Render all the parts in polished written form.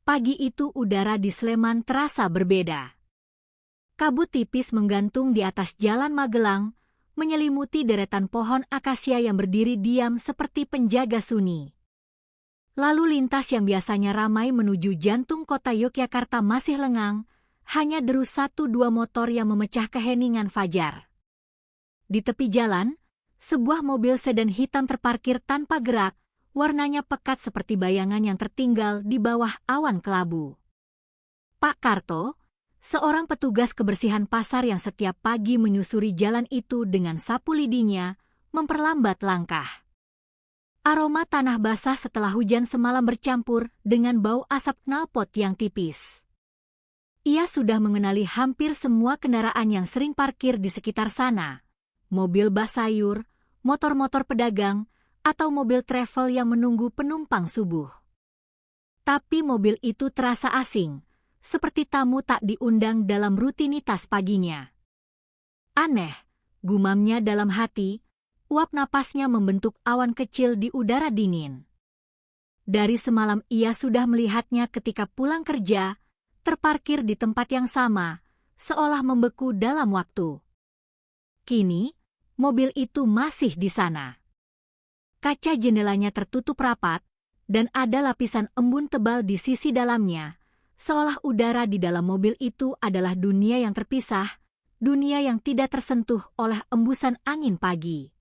Pagi itu udara di Sleman terasa berbeda. Kabut tipis menggantung di atas jalan Magelang, menyelimuti deretan pohon akasia yang berdiri diam seperti penjaga sunyi. Lalu lintas yang biasanya ramai menuju jantung kota Yogyakarta masih lengang, hanya deru 1-2 motor yang memecah keheningan fajar. Di tepi jalan, sebuah mobil sedan hitam terparkir tanpa gerak, warnanya pekat seperti bayangan yang tertinggal di bawah awan kelabu. Pak Karto, seorang petugas kebersihan pasar yang setiap pagi menyusuri jalan itu dengan sapu lidinya, memperlambat langkah. Aroma tanah basah setelah hujan semalam bercampur dengan bau asap knalpot yang tipis. Ia sudah mengenali hampir semua kendaraan yang sering parkir di sekitar sana. Mobil bak sayur, motor-motor pedagang, atau mobil travel yang menunggu penumpang subuh. Tapi mobil itu terasa asing, seperti tamu tak diundang dalam rutinitas paginya. Aneh, gumamnya dalam hati, uap napasnya membentuk awan kecil di udara dingin. Dari semalam ia sudah melihatnya ketika pulang kerja, terparkir di tempat yang sama, seolah membeku dalam waktu. Kini, mobil itu masih di sana. Kaca jendelanya tertutup rapat, dan ada lapisan embun tebal di sisi dalamnya, seolah udara di dalam mobil itu adalah dunia yang terpisah, dunia yang tidak tersentuh oleh embusan angin pagi.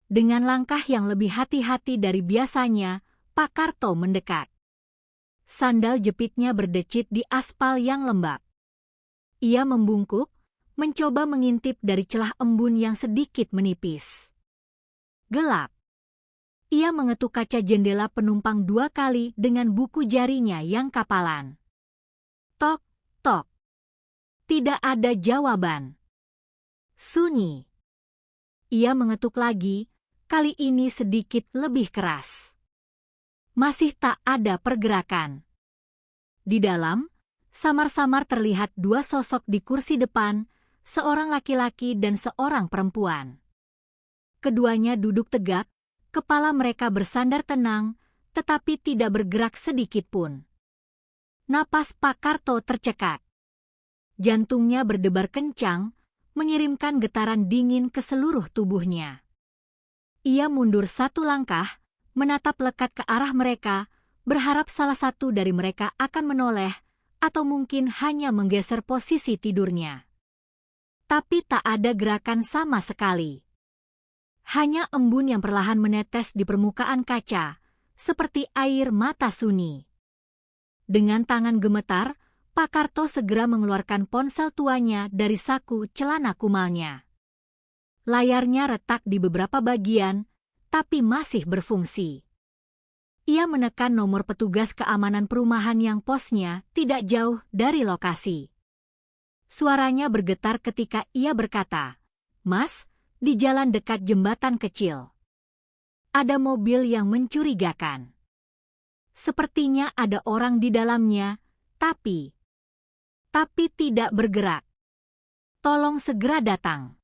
Dengan langkah yang lebih hati-hati dari biasanya, Pak Karto mendekat. Sandal jepitnya berdecit di aspal yang lembab. Ia membungkuk, mencoba mengintip dari celah embun yang sedikit menipis. Gelap. Ia mengetuk kaca jendela penumpang 2 kali dengan buku jarinya yang kapalan. Tok, tok. Tidak ada jawaban. Sunyi. Ia mengetuk lagi, kali ini sedikit lebih keras. Masih tak ada pergerakan. Di dalam, samar-samar terlihat 2 sosok di kursi depan, seorang laki-laki dan seorang perempuan. Keduanya duduk tegak, kepala mereka bersandar tenang, tetapi tidak bergerak sedikit pun. Napas Pak Karto tercekat. Jantungnya berdebar kencang, mengirimkan getaran dingin ke seluruh tubuhnya. Ia mundur 1 langkah, menatap lekat ke arah mereka, berharap salah satu dari mereka akan menoleh, atau mungkin hanya menggeser posisi tidurnya. Tapi tak ada gerakan sama sekali. Hanya embun yang perlahan menetes di permukaan kaca, seperti air mata sunyi. Dengan tangan gemetar, Pak Karto segera mengeluarkan ponsel tuanya dari saku celana kumalnya. Layarnya retak di beberapa bagian, tapi masih berfungsi. Ia menekan nomor petugas keamanan perumahan yang posnya tidak jauh dari lokasi. Suaranya bergetar ketika ia berkata, "Mas, di jalan dekat jembatan kecil. Ada mobil yang mencurigakan. Sepertinya ada orang di dalamnya, tapi tidak bergerak. Tolong segera datang."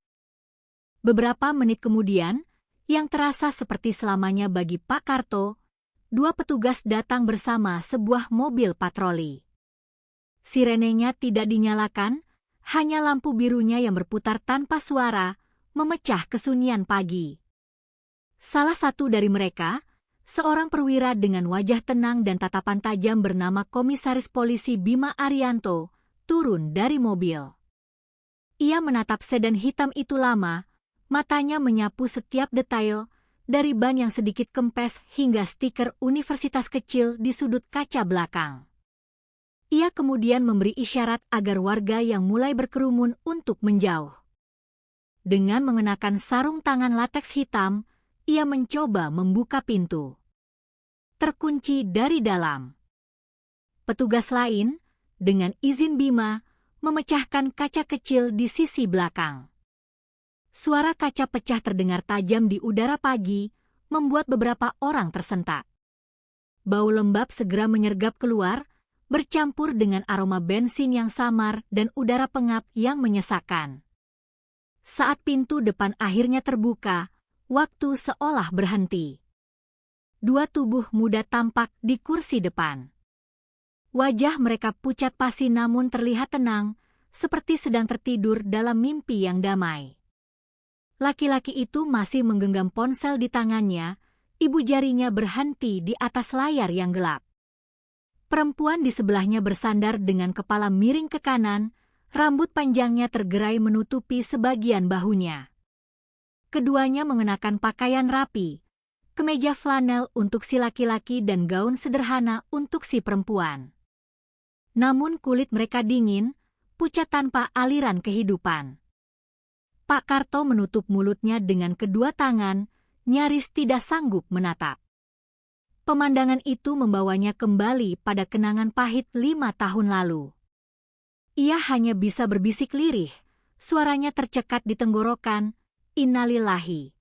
Beberapa menit kemudian, yang terasa seperti selamanya bagi Pak Karto, 2 petugas datang bersama sebuah mobil patroli. Sirenenya tidak dinyalakan, hanya lampu birunya yang berputar tanpa suara, memecah kesunyian pagi. Salah satu dari mereka, seorang perwira dengan wajah tenang dan tatapan tajam bernama Komisaris Polisi Bima Arianto, turun dari mobil. Ia menatap sedan hitam itu lama, matanya menyapu setiap detail, dari ban yang sedikit kempes hingga stiker universitas kecil di sudut kaca belakang. Ia kemudian memberi isyarat agar warga yang mulai berkerumun untuk menjauh. Dengan mengenakan sarung tangan lateks hitam, ia mencoba membuka pintu. Terkunci dari dalam. Petugas lain, dengan izin Bima, memecahkan kaca kecil di sisi belakang. Suara kaca pecah terdengar tajam di udara pagi, membuat beberapa orang tersentak. Bau lembab segera menyergap keluar, bercampur dengan aroma bensin yang samar dan udara pengap yang menyesakkan. Saat pintu depan akhirnya terbuka, waktu seolah berhenti. 2 tubuh muda tampak di kursi depan. Wajah mereka pucat pasi namun terlihat tenang, seperti sedang tertidur dalam mimpi yang damai. Laki-laki itu masih menggenggam ponsel di tangannya, ibu jarinya berhenti di atas layar yang gelap. Perempuan di sebelahnya bersandar dengan kepala miring ke kanan, rambut panjangnya tergerai menutupi sebagian bahunya. Keduanya mengenakan pakaian rapi, kemeja flanel untuk si laki-laki dan gaun sederhana untuk si perempuan. Namun kulit mereka dingin, pucat tanpa aliran kehidupan. Pak Karto menutup mulutnya dengan kedua tangan, nyaris tidak sanggup menatap. Pemandangan itu membawanya kembali pada kenangan pahit 5 tahun lalu. Ia hanya bisa berbisik lirih, suaranya tercekat di tenggorokan, innalillahi.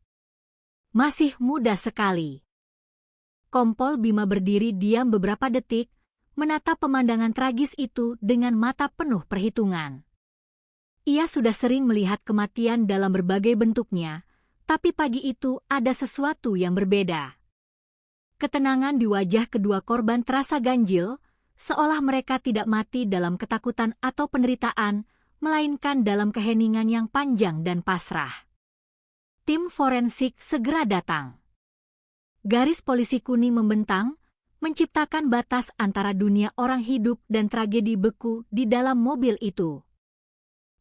Masih muda sekali. Kompol Bima berdiri diam beberapa detik, menatap pemandangan tragis itu dengan mata penuh perhitungan. Ia sudah sering melihat kematian dalam berbagai bentuknya, tapi pagi itu ada sesuatu yang berbeda. Ketenangan di wajah kedua korban terasa ganjil, seolah mereka tidak mati dalam ketakutan atau penderitaan, melainkan dalam keheningan yang panjang dan pasrah. Tim forensik segera datang. Garis polisi kuning membentang, menciptakan batas antara dunia orang hidup dan tragedi beku di dalam mobil itu.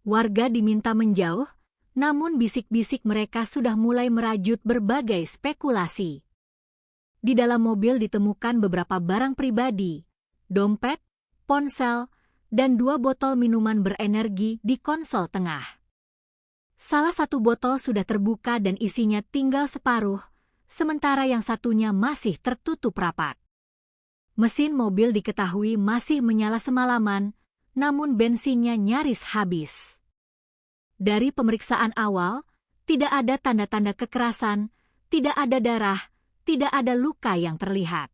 Warga diminta menjauh, namun bisik-bisik mereka sudah mulai merajut berbagai spekulasi. Di dalam mobil ditemukan beberapa barang pribadi, dompet, ponsel, dan 2 botol minuman berenergi di konsol tengah. Salah satu botol sudah terbuka dan isinya tinggal separuh, sementara yang satunya masih tertutup rapat. Mesin mobil diketahui masih menyala semalaman, namun bensinnya nyaris habis. Dari pemeriksaan awal, tidak ada tanda-tanda kekerasan, tidak ada darah, tidak ada luka yang terlihat.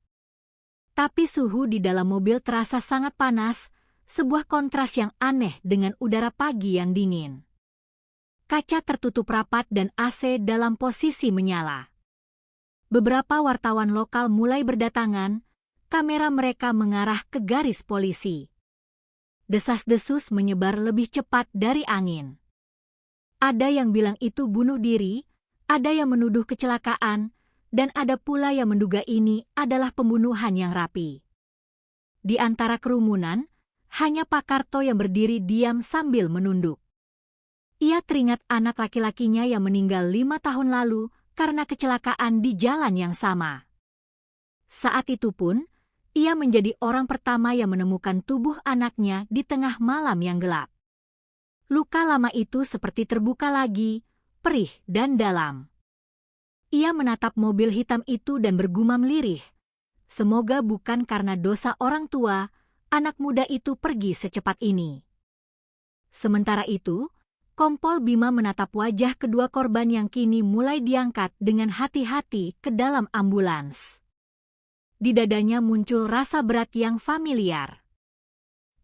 Tapi suhu di dalam mobil terasa sangat panas, sebuah kontras yang aneh dengan udara pagi yang dingin. Kaca tertutup rapat dan AC dalam posisi menyala. Beberapa wartawan lokal mulai berdatangan, kamera mereka mengarah ke garis polisi. Desas-desus menyebar lebih cepat dari angin. Ada yang bilang itu bunuh diri, ada yang menuduh kecelakaan, dan ada pula yang menduga ini adalah pembunuhan yang rapi. Di antara kerumunan, hanya Pak Karto yang berdiri diam sambil menunduk. Ia teringat anak laki-lakinya yang meninggal 5 tahun lalu karena kecelakaan di jalan yang sama. Saat itu pun, ia menjadi orang pertama yang menemukan tubuh anaknya di tengah malam yang gelap. Luka lama itu seperti terbuka lagi, perih dan dalam. Ia menatap mobil hitam itu dan bergumam lirih. Semoga bukan karena dosa orang tua, anak muda itu pergi secepat ini. Sementara itu, Kompol Bima menatap wajah kedua korban yang kini mulai diangkat dengan hati-hati ke dalam ambulans. Di dadanya muncul rasa berat yang familiar.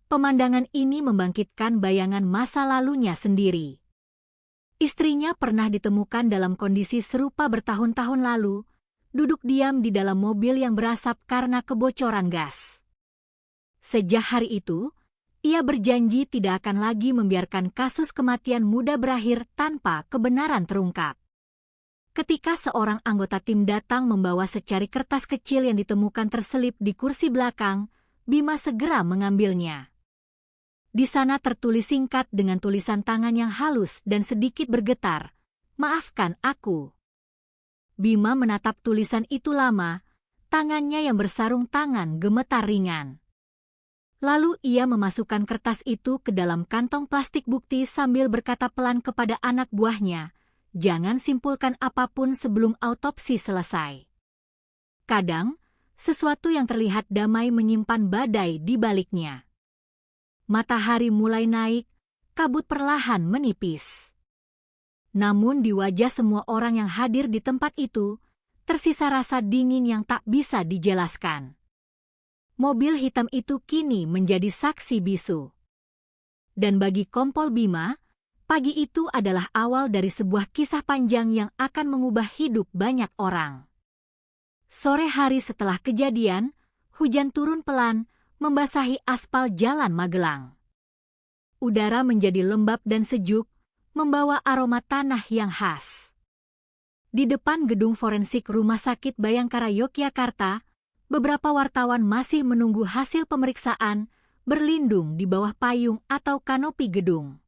Pemandangan ini membangkitkan bayangan masa lalunya sendiri. Istrinya pernah ditemukan dalam kondisi serupa bertahun-tahun lalu, duduk diam di dalam mobil yang berasap karena kebocoran gas. Sejak hari itu, ia berjanji tidak akan lagi membiarkan kasus kematian muda berakhir tanpa kebenaran terungkap. Ketika seorang anggota tim datang membawa secari kertas kecil yang ditemukan terselip di kursi belakang, Bima segera mengambilnya. Di sana tertulis singkat dengan tulisan tangan yang halus dan sedikit bergetar, "Maafkan aku." Bima menatap tulisan itu lama, tangannya yang bersarung tangan gemetar ringan. Lalu ia memasukkan kertas itu ke dalam kantong plastik bukti sambil berkata pelan kepada anak buahnya, "Jangan simpulkan apapun sebelum autopsi selesai." Kadang, sesuatu yang terlihat damai menyimpan badai di baliknya. Matahari mulai naik, kabut perlahan menipis. Namun di wajah semua orang yang hadir di tempat itu, tersisa rasa dingin yang tak bisa dijelaskan. Mobil hitam itu kini menjadi saksi bisu. Dan bagi Kompol Bima, pagi itu adalah awal dari sebuah kisah panjang yang akan mengubah hidup banyak orang. Sore hari setelah kejadian, hujan turun pelan, membasahi aspal jalan Magelang. Udara menjadi lembab dan sejuk, membawa aroma tanah yang khas. Di depan gedung forensik Rumah Sakit Bayangkara Yogyakarta, beberapa wartawan masih menunggu hasil pemeriksaan, berlindung di bawah payung atau kanopi gedung.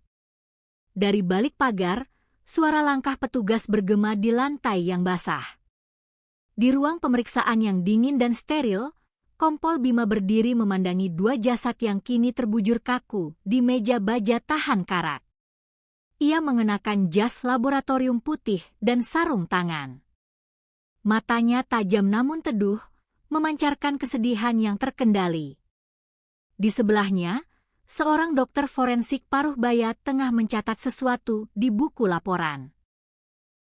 Dari balik pagar, suara langkah petugas bergema di lantai yang basah. Di ruang pemeriksaan yang dingin dan steril, Kompol Bima berdiri memandangi dua jasad yang kini terbujur kaku di meja baja tahan karat. Ia mengenakan jas laboratorium putih dan sarung tangan. Matanya tajam namun teduh, memancarkan kesedihan yang terkendali. Di sebelahnya, seorang dokter forensik paruh baya tengah mencatat sesuatu di buku laporan.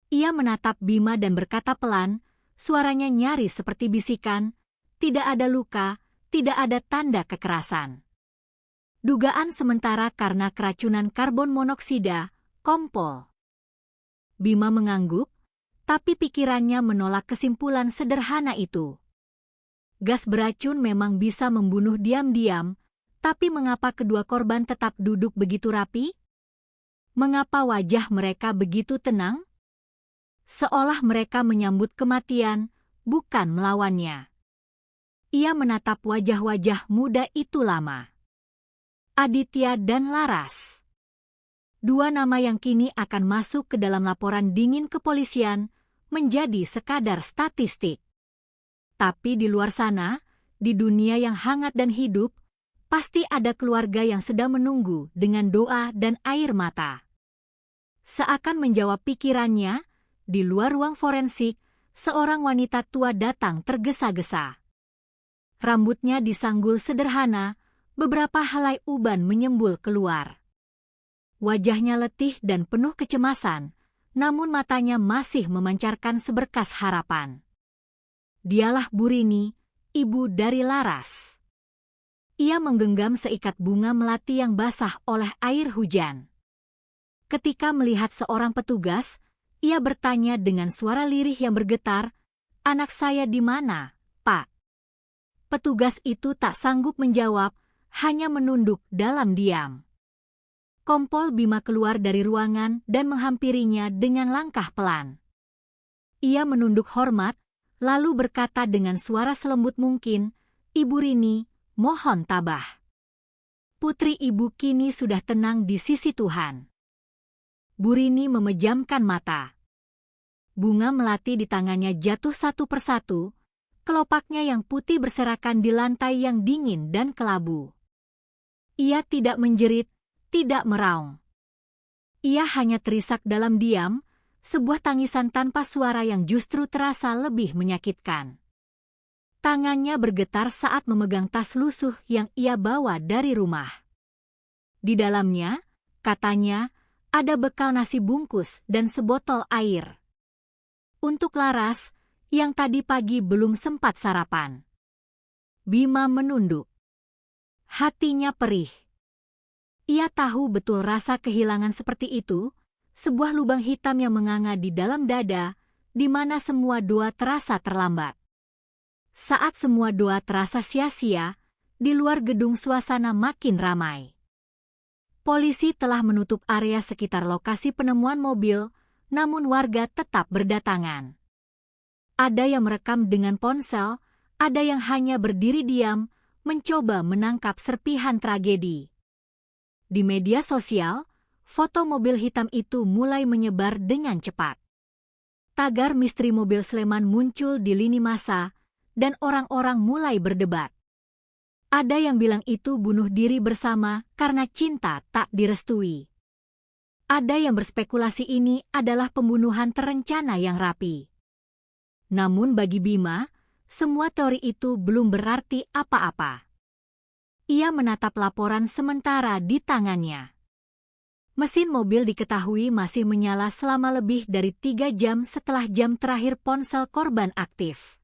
Ia menatap Bima dan berkata pelan, suaranya nyaris seperti bisikan, "Tidak ada luka, tidak ada tanda kekerasan." Dugaan sementara karena keracunan karbon monoksida, Kompol Bima mengangguk, tapi pikirannya menolak kesimpulan sederhana itu. Gas beracun memang bisa membunuh diam-diam, tapi mengapa kedua korban tetap duduk begitu rapi? Mengapa wajah mereka begitu tenang? Seolah mereka menyambut kematian, bukan melawannya. Ia menatap wajah-wajah muda itu lama. Aditya dan Laras. Dua nama yang kini akan masuk ke dalam laporan dingin kepolisian menjadi sekadar statistik. Tapi di luar sana, di dunia yang hangat dan hidup, pasti ada keluarga yang sedang menunggu dengan doa dan air mata. Seakan menjawab pikirannya, di luar ruang forensik, seorang wanita tua datang tergesa-gesa. Rambutnya disanggul sederhana, beberapa helai uban menyembul keluar. Wajahnya letih dan penuh kecemasan, namun matanya masih memancarkan seberkas harapan. Dialah Burini, ibu dari Laras. Ia menggenggam seikat bunga melati yang basah oleh air hujan. Ketika melihat seorang petugas, ia bertanya dengan suara lirih yang bergetar, "Anak saya di mana, Pak?" Petugas itu tak sanggup menjawab, hanya menunduk dalam diam. Kompol Bima keluar dari ruangan dan menghampirinya dengan langkah pelan. Ia menunduk hormat, lalu berkata dengan suara selembut mungkin, "Ibu Rini, mohon tabah. Putri ibu kini sudah tenang di sisi Tuhan." Bu Rini memejamkan mata. Bunga melati di tangannya jatuh satu persatu, kelopaknya yang putih berserakan di lantai yang dingin dan kelabu. Ia tidak menjerit, tidak meraung. Ia hanya terisak dalam diam, sebuah tangisan tanpa suara yang justru terasa lebih menyakitkan. Tangannya bergetar saat memegang tas lusuh yang ia bawa dari rumah. Di dalamnya, katanya, ada bekal nasi bungkus dan sebotol air. Untuk Laras, yang tadi pagi belum sempat sarapan. Bima menunduk. Hatinya perih. Ia tahu betul rasa kehilangan seperti itu, sebuah lubang hitam yang menganga di dalam dada, di mana semua doa terasa terlambat. Saat semua doa terasa sia-sia, di luar gedung suasana makin ramai. Polisi telah menutup area sekitar lokasi penemuan mobil, namun warga tetap berdatangan. Ada yang merekam dengan ponsel, ada yang hanya berdiri diam, mencoba menangkap serpihan tragedi. Di media sosial, foto mobil hitam itu mulai menyebar dengan cepat. Tagar misteri mobil Sleman muncul di lini masa, dan orang-orang mulai berdebat. Ada yang bilang itu bunuh diri bersama karena cinta tak direstui. Ada yang berspekulasi ini adalah pembunuhan terencana yang rapi. Namun bagi Bima, semua teori itu belum berarti apa-apa. Ia menatap laporan sementara di tangannya. Mesin mobil diketahui masih menyala selama lebih dari 3 jam setelah jam terakhir ponsel korban aktif.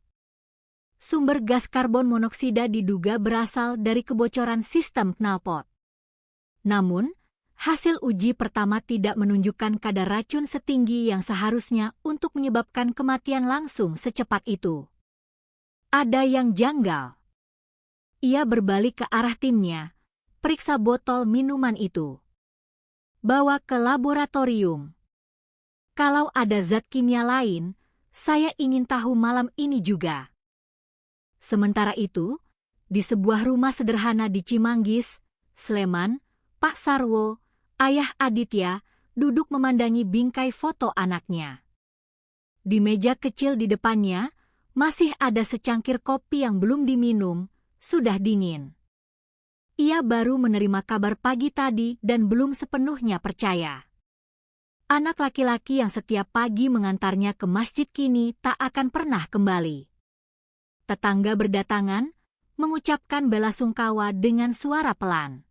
Sumber gas karbon monoksida diduga berasal dari kebocoran sistem knalpot. Namun, hasil uji pertama tidak menunjukkan kadar racun setinggi yang seharusnya untuk menyebabkan kematian langsung secepat itu. Ada yang janggal. Ia berbalik ke arah timnya, periksa botol minuman itu. Bawa ke laboratorium. Kalau ada zat kimia lain, saya ingin tahu malam ini juga. Sementara itu, di sebuah rumah sederhana di Cimanggis, Sleman, Pak Sarwo, ayah Aditya, duduk memandangi bingkai foto anaknya. Di meja kecil di depannya, masih ada secangkir kopi yang belum diminum, sudah dingin. Ia baru menerima kabar pagi tadi dan belum sepenuhnya percaya. Anak laki-laki yang setiap pagi mengantarnya ke masjid kini tak akan pernah kembali. Tetangga berdatangan, mengucapkan belasungkawa dengan suara pelan.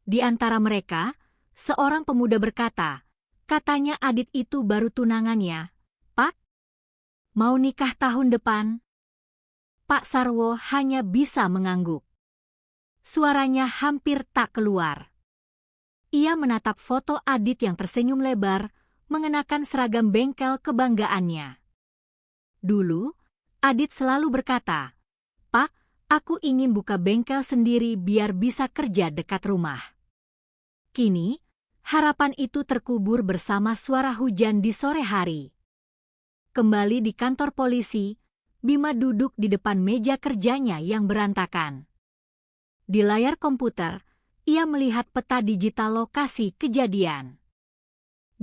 Di antara mereka, seorang pemuda berkata, katanya Adit itu baru tunangannya. Pak, mau nikah tahun depan? Pak Sarwo hanya bisa mengangguk. Suaranya hampir tak keluar. Ia menatap foto Adit yang tersenyum lebar, mengenakan seragam bengkel kebanggaannya. Dulu, Adit selalu berkata, "Pak, aku ingin buka bengkel sendiri biar bisa kerja dekat rumah." Kini, harapan itu terkubur bersama suara hujan di sore hari. Kembali di kantor polisi, Bima duduk di depan meja kerjanya yang berantakan. Di layar komputer, ia melihat peta digital lokasi kejadian.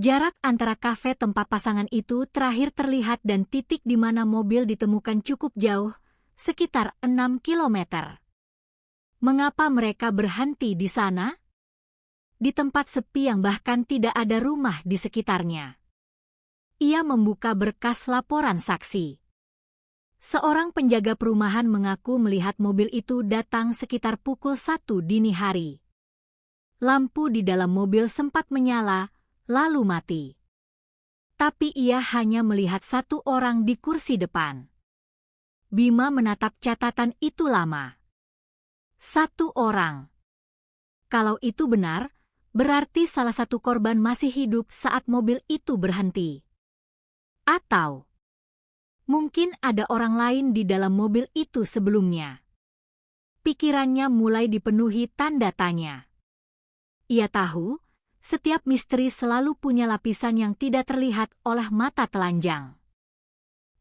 Jarak antara kafe tempat pasangan itu terakhir terlihat dan titik di mana mobil ditemukan cukup jauh, sekitar 6 kilometer. Mengapa mereka berhenti di sana? Di tempat sepi yang bahkan tidak ada rumah di sekitarnya. Ia membuka berkas laporan saksi. Seorang penjaga perumahan mengaku melihat mobil itu datang sekitar pukul 1 dini hari. Lampu di dalam mobil sempat menyala, lalu mati. Tapi ia hanya melihat satu orang di kursi depan. Bima menatap catatan itu lama. Satu orang. Kalau itu benar, berarti salah satu korban masih hidup saat mobil itu berhenti. Atau mungkin ada orang lain di dalam mobil itu sebelumnya. Pikirannya mulai dipenuhi tanda tanya. Ia tahu, setiap misteri selalu punya lapisan yang tidak terlihat oleh mata telanjang.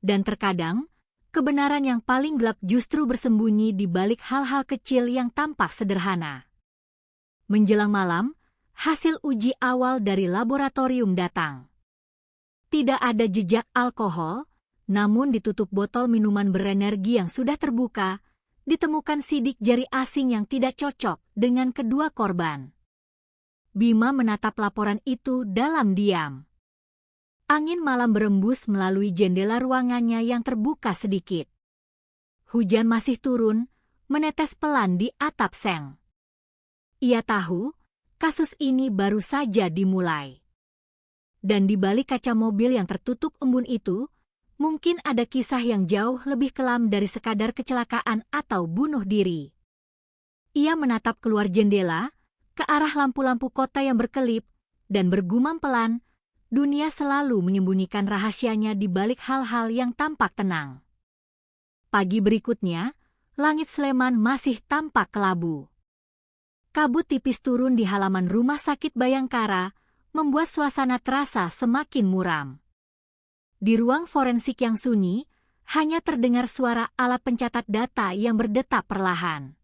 Dan terkadang, kebenaran yang paling gelap justru bersembunyi di balik hal-hal kecil yang tampak sederhana. Menjelang malam, hasil uji awal dari laboratorium datang. Tidak ada jejak alkohol, namun di tutup botol minuman berenergi yang sudah terbuka, ditemukan sidik jari asing yang tidak cocok dengan kedua korban. Bima menatap laporan itu dalam diam. Angin malam berembus melalui jendela ruangannya yang terbuka sedikit. Hujan masih turun, menetes pelan di atap seng. Ia tahu, kasus ini baru saja dimulai. Dan di balik kaca mobil yang tertutup embun itu, mungkin ada kisah yang jauh lebih kelam dari sekadar kecelakaan atau bunuh diri. Ia menatap keluar jendela, ke arah lampu-lampu kota yang berkelip, dan bergumam pelan, dunia selalu menyembunyikan rahasianya di balik hal-hal yang tampak tenang. Pagi berikutnya, langit Sleman masih tampak kelabu. Kabut tipis turun di halaman rumah sakit Bayangkara, membuat suasana terasa semakin muram. Di ruang forensik yang sunyi, hanya terdengar suara alat pencatat data yang berdetak perlahan.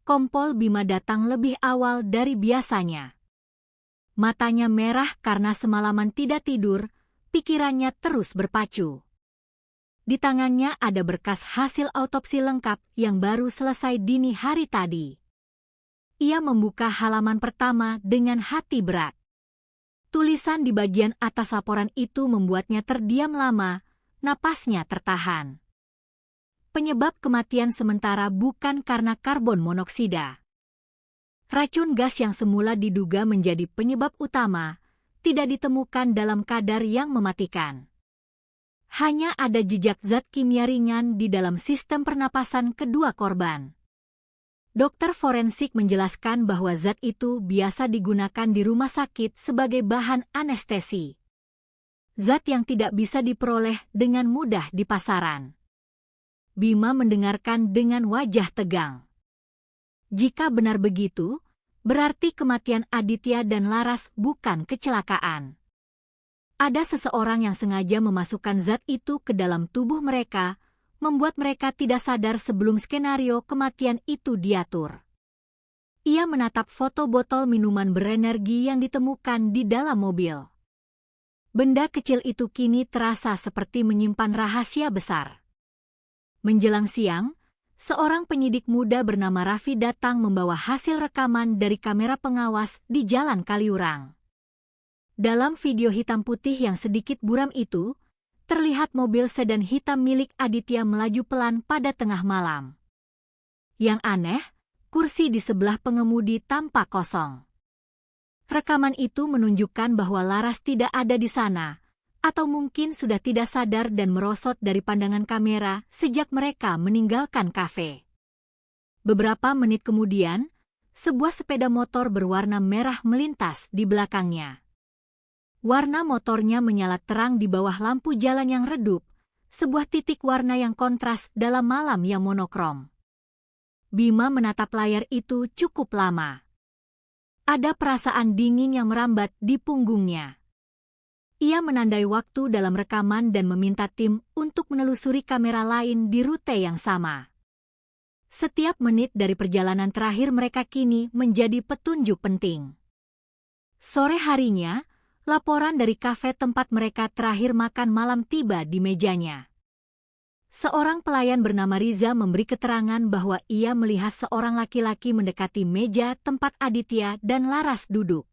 Kompol Bima datang lebih awal dari biasanya. Matanya merah karena semalaman tidak tidur, pikirannya terus berpacu. Di tangannya ada berkas hasil autopsi lengkap yang baru selesai dini hari tadi. Ia membuka halaman pertama dengan hati berat. Tulisan di bagian atas laporan itu membuatnya terdiam lama, napasnya tertahan. Penyebab kematian sementara bukan karena karbon monoksida. Racun gas yang semula diduga menjadi penyebab utama, tidak ditemukan dalam kadar yang mematikan. Hanya ada jejak zat kimia ringan di dalam sistem pernapasan kedua korban. Dokter forensik menjelaskan bahwa zat itu biasa digunakan di rumah sakit sebagai bahan anestesi. Zat yang tidak bisa diperoleh dengan mudah di pasaran. Bima mendengarkan dengan wajah tegang. Jika benar begitu, berarti kematian Aditya dan Laras bukan kecelakaan. Ada seseorang yang sengaja memasukkan zat itu ke dalam tubuh mereka, membuat mereka tidak sadar sebelum skenario kematian itu diatur. Ia menatap foto botol minuman berenergi yang ditemukan di dalam mobil. Benda kecil itu kini terasa seperti menyimpan rahasia besar. Menjelang siang, seorang penyidik muda bernama Raffi datang membawa hasil rekaman dari kamera pengawas di Jalan Kaliurang. Dalam video hitam putih yang sedikit buram itu, terlihat mobil sedan hitam milik Aditya melaju pelan pada tengah malam. Yang aneh, kursi di sebelah pengemudi tampak kosong. Rekaman itu menunjukkan bahwa Laras tidak ada di sana, atau mungkin sudah tidak sadar dan merosot dari pandangan kamera sejak mereka meninggalkan kafe. Beberapa menit kemudian, sebuah sepeda motor berwarna merah melintas di belakangnya. Warna motornya menyala terang di bawah lampu jalan yang redup, sebuah titik warna yang kontras dalam malam yang monokrom. Bima menatap layar itu cukup lama. Ada perasaan dingin yang merambat di punggungnya. Ia menandai waktu dalam rekaman dan meminta tim untuk menelusuri kamera lain di rute yang sama. Setiap menit dari perjalanan terakhir mereka kini menjadi petunjuk penting. Sore harinya, laporan dari kafe tempat mereka terakhir makan malam tiba di mejanya. Seorang pelayan bernama Riza memberi keterangan bahwa ia melihat seorang laki-laki mendekati meja tempat Aditya dan Laras duduk.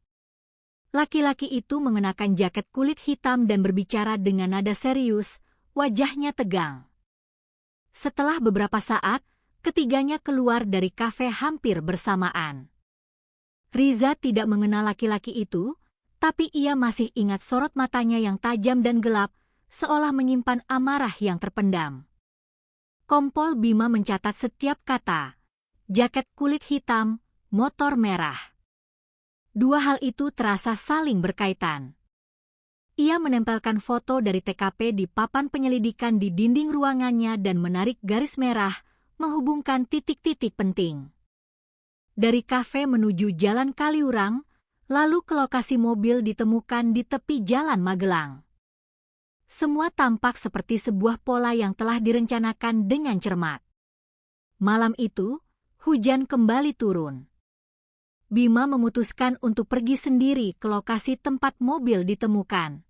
Laki-laki itu mengenakan jaket kulit hitam dan berbicara dengan nada serius, wajahnya tegang. Setelah beberapa saat, ketiganya keluar dari kafe hampir bersamaan. Riza tidak mengenal laki-laki itu, tapi ia masih ingat sorot matanya yang tajam dan gelap, seolah menyimpan amarah yang terpendam. Kompol Bima mencatat setiap kata. Jaket kulit hitam, motor merah. Dua hal itu terasa saling berkaitan. Ia menempelkan foto dari TKP di papan penyelidikan di dinding ruangannya dan menarik garis merah, menghubungkan titik-titik penting. Dari kafe menuju Jalan Kaliurang, lalu ke lokasi mobil ditemukan di tepi Jalan Magelang. Semua tampak seperti sebuah pola yang telah direncanakan dengan cermat. Malam itu, hujan kembali turun. Bima memutuskan untuk pergi sendiri ke lokasi tempat mobil ditemukan.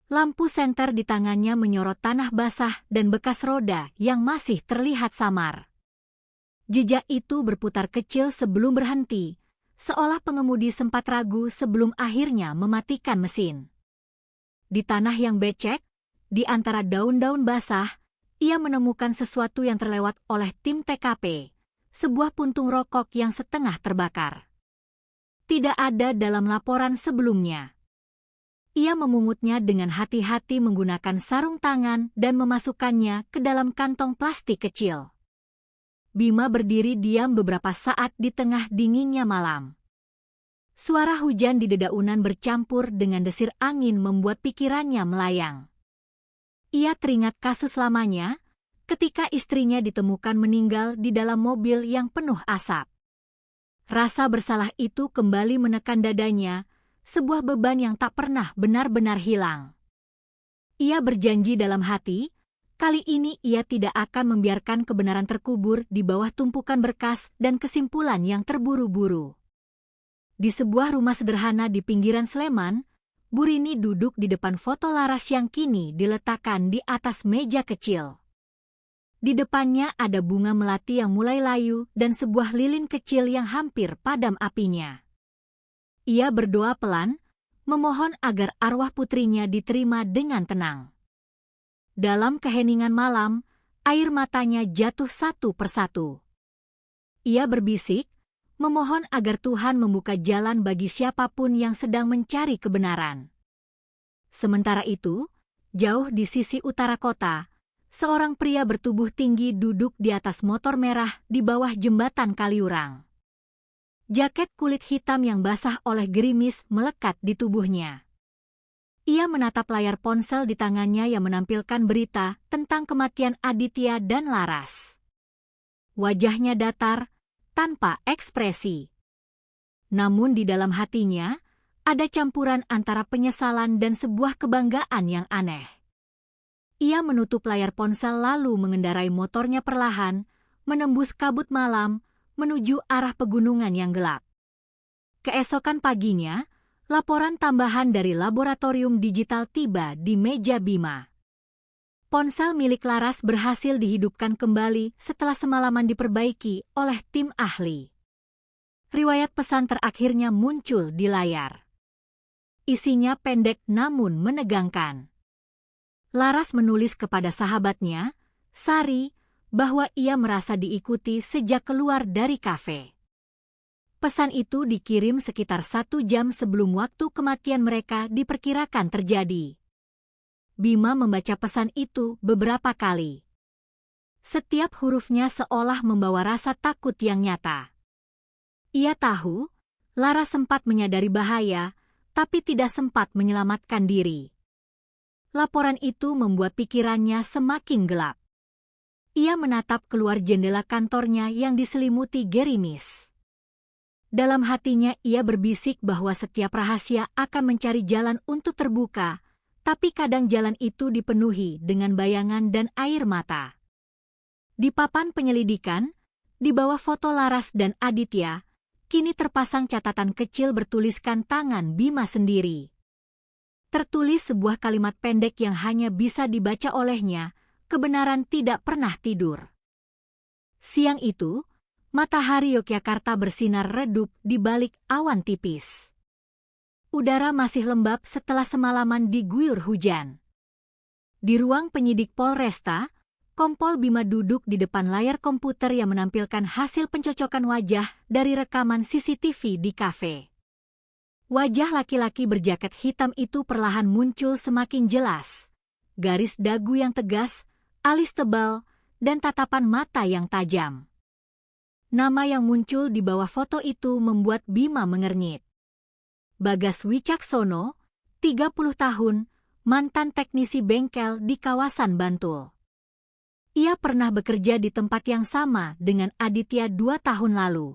Lampu senter di tangannya menyorot tanah basah dan bekas roda yang masih terlihat samar. Jejak itu berputar kecil sebelum berhenti, seolah pengemudi sempat ragu sebelum akhirnya mematikan mesin. Di tanah yang becek, di antara daun-daun basah, ia menemukan sesuatu yang terlewat oleh tim TKP, sebuah puntung rokok yang setengah terbakar. Tidak ada dalam laporan sebelumnya. Ia memungutnya dengan hati-hati menggunakan sarung tangan dan memasukkannya ke dalam kantong plastik kecil. Bima berdiri diam beberapa saat di tengah dinginnya malam. Suara hujan di dedaunan bercampur dengan desir angin membuat pikirannya melayang. Ia teringat kasus lamanya, ketika istrinya ditemukan meninggal di dalam mobil yang penuh asap. Rasa bersalah itu kembali menekan dadanya, sebuah beban yang tak pernah benar-benar hilang. Ia berjanji dalam hati, kali ini ia tidak akan membiarkan kebenaran terkubur di bawah tumpukan berkas dan kesimpulan yang terburu-buru. Di sebuah rumah sederhana di pinggiran Sleman, Burini duduk di depan foto Laras yang kini diletakkan di atas meja kecil. Di depannya ada bunga melati yang mulai layu dan sebuah lilin kecil yang hampir padam apinya. Ia berdoa pelan, memohon agar arwah putrinya diterima dengan tenang. Dalam keheningan malam, air matanya jatuh satu persatu. Ia berbisik, memohon agar Tuhan membuka jalan bagi siapapun yang sedang mencari kebenaran. Sementara itu, jauh di sisi utara kota, seorang pria bertubuh tinggi duduk di atas motor merah di bawah jembatan Kaliurang. Jaket kulit hitam yang basah oleh gerimis melekat di tubuhnya. Ia menatap layar ponsel di tangannya yang menampilkan berita tentang kematian Aditya dan Laras. Wajahnya datar, tanpa ekspresi. Namun di dalam hatinya, ada campuran antara penyesalan dan sebuah kebanggaan yang aneh. Ia menutup layar ponsel lalu mengendarai motornya perlahan, menembus kabut malam, menuju arah pegunungan yang gelap. Keesokan paginya, laporan tambahan dari laboratorium digital tiba di meja Bima. Ponsel milik Laras berhasil dihidupkan kembali setelah semalaman diperbaiki oleh tim ahli. Riwayat pesan terakhirnya muncul di layar. Isinya pendek namun menegangkan. Laras menulis kepada sahabatnya, Sari, bahwa ia merasa diikuti sejak keluar dari kafe. Pesan itu dikirim sekitar 1 jam sebelum waktu kematian mereka diperkirakan terjadi. Bima membaca pesan itu beberapa kali. Setiap hurufnya seolah membawa rasa takut yang nyata. Ia tahu, Lara sempat menyadari bahaya, tapi tidak sempat menyelamatkan diri. Laporan itu membuat pikirannya semakin gelap. Ia menatap keluar jendela kantornya yang diselimuti gerimis. Dalam hatinya ia berbisik bahwa setiap rahasia akan mencari jalan untuk terbuka, tapi kadang jalan itu dipenuhi dengan bayangan dan air mata. Di papan penyelidikan, di bawah foto Laras dan Aditya, kini terpasang catatan kecil bertuliskan tangan Bima sendiri. Tertulis sebuah kalimat pendek yang hanya bisa dibaca olehnya, kebenaran tidak pernah tidur. Siang itu, matahari Yogyakarta bersinar redup di balik awan tipis. Udara masih lembab setelah semalaman diguyur hujan. Di ruang penyidik Polresta, Kompol Bima duduk di depan layar komputer yang menampilkan hasil pencocokan wajah dari rekaman CCTV di kafe. Wajah laki-laki berjaket hitam itu perlahan muncul semakin jelas. Garis dagu yang tegas, alis tebal, dan tatapan mata yang tajam. Nama yang muncul di bawah foto itu membuat Bima mengernyit. Bagas Wicaksono, 30 tahun, mantan teknisi bengkel di kawasan Bantul. Ia pernah bekerja di tempat yang sama dengan Aditya 2 tahun lalu.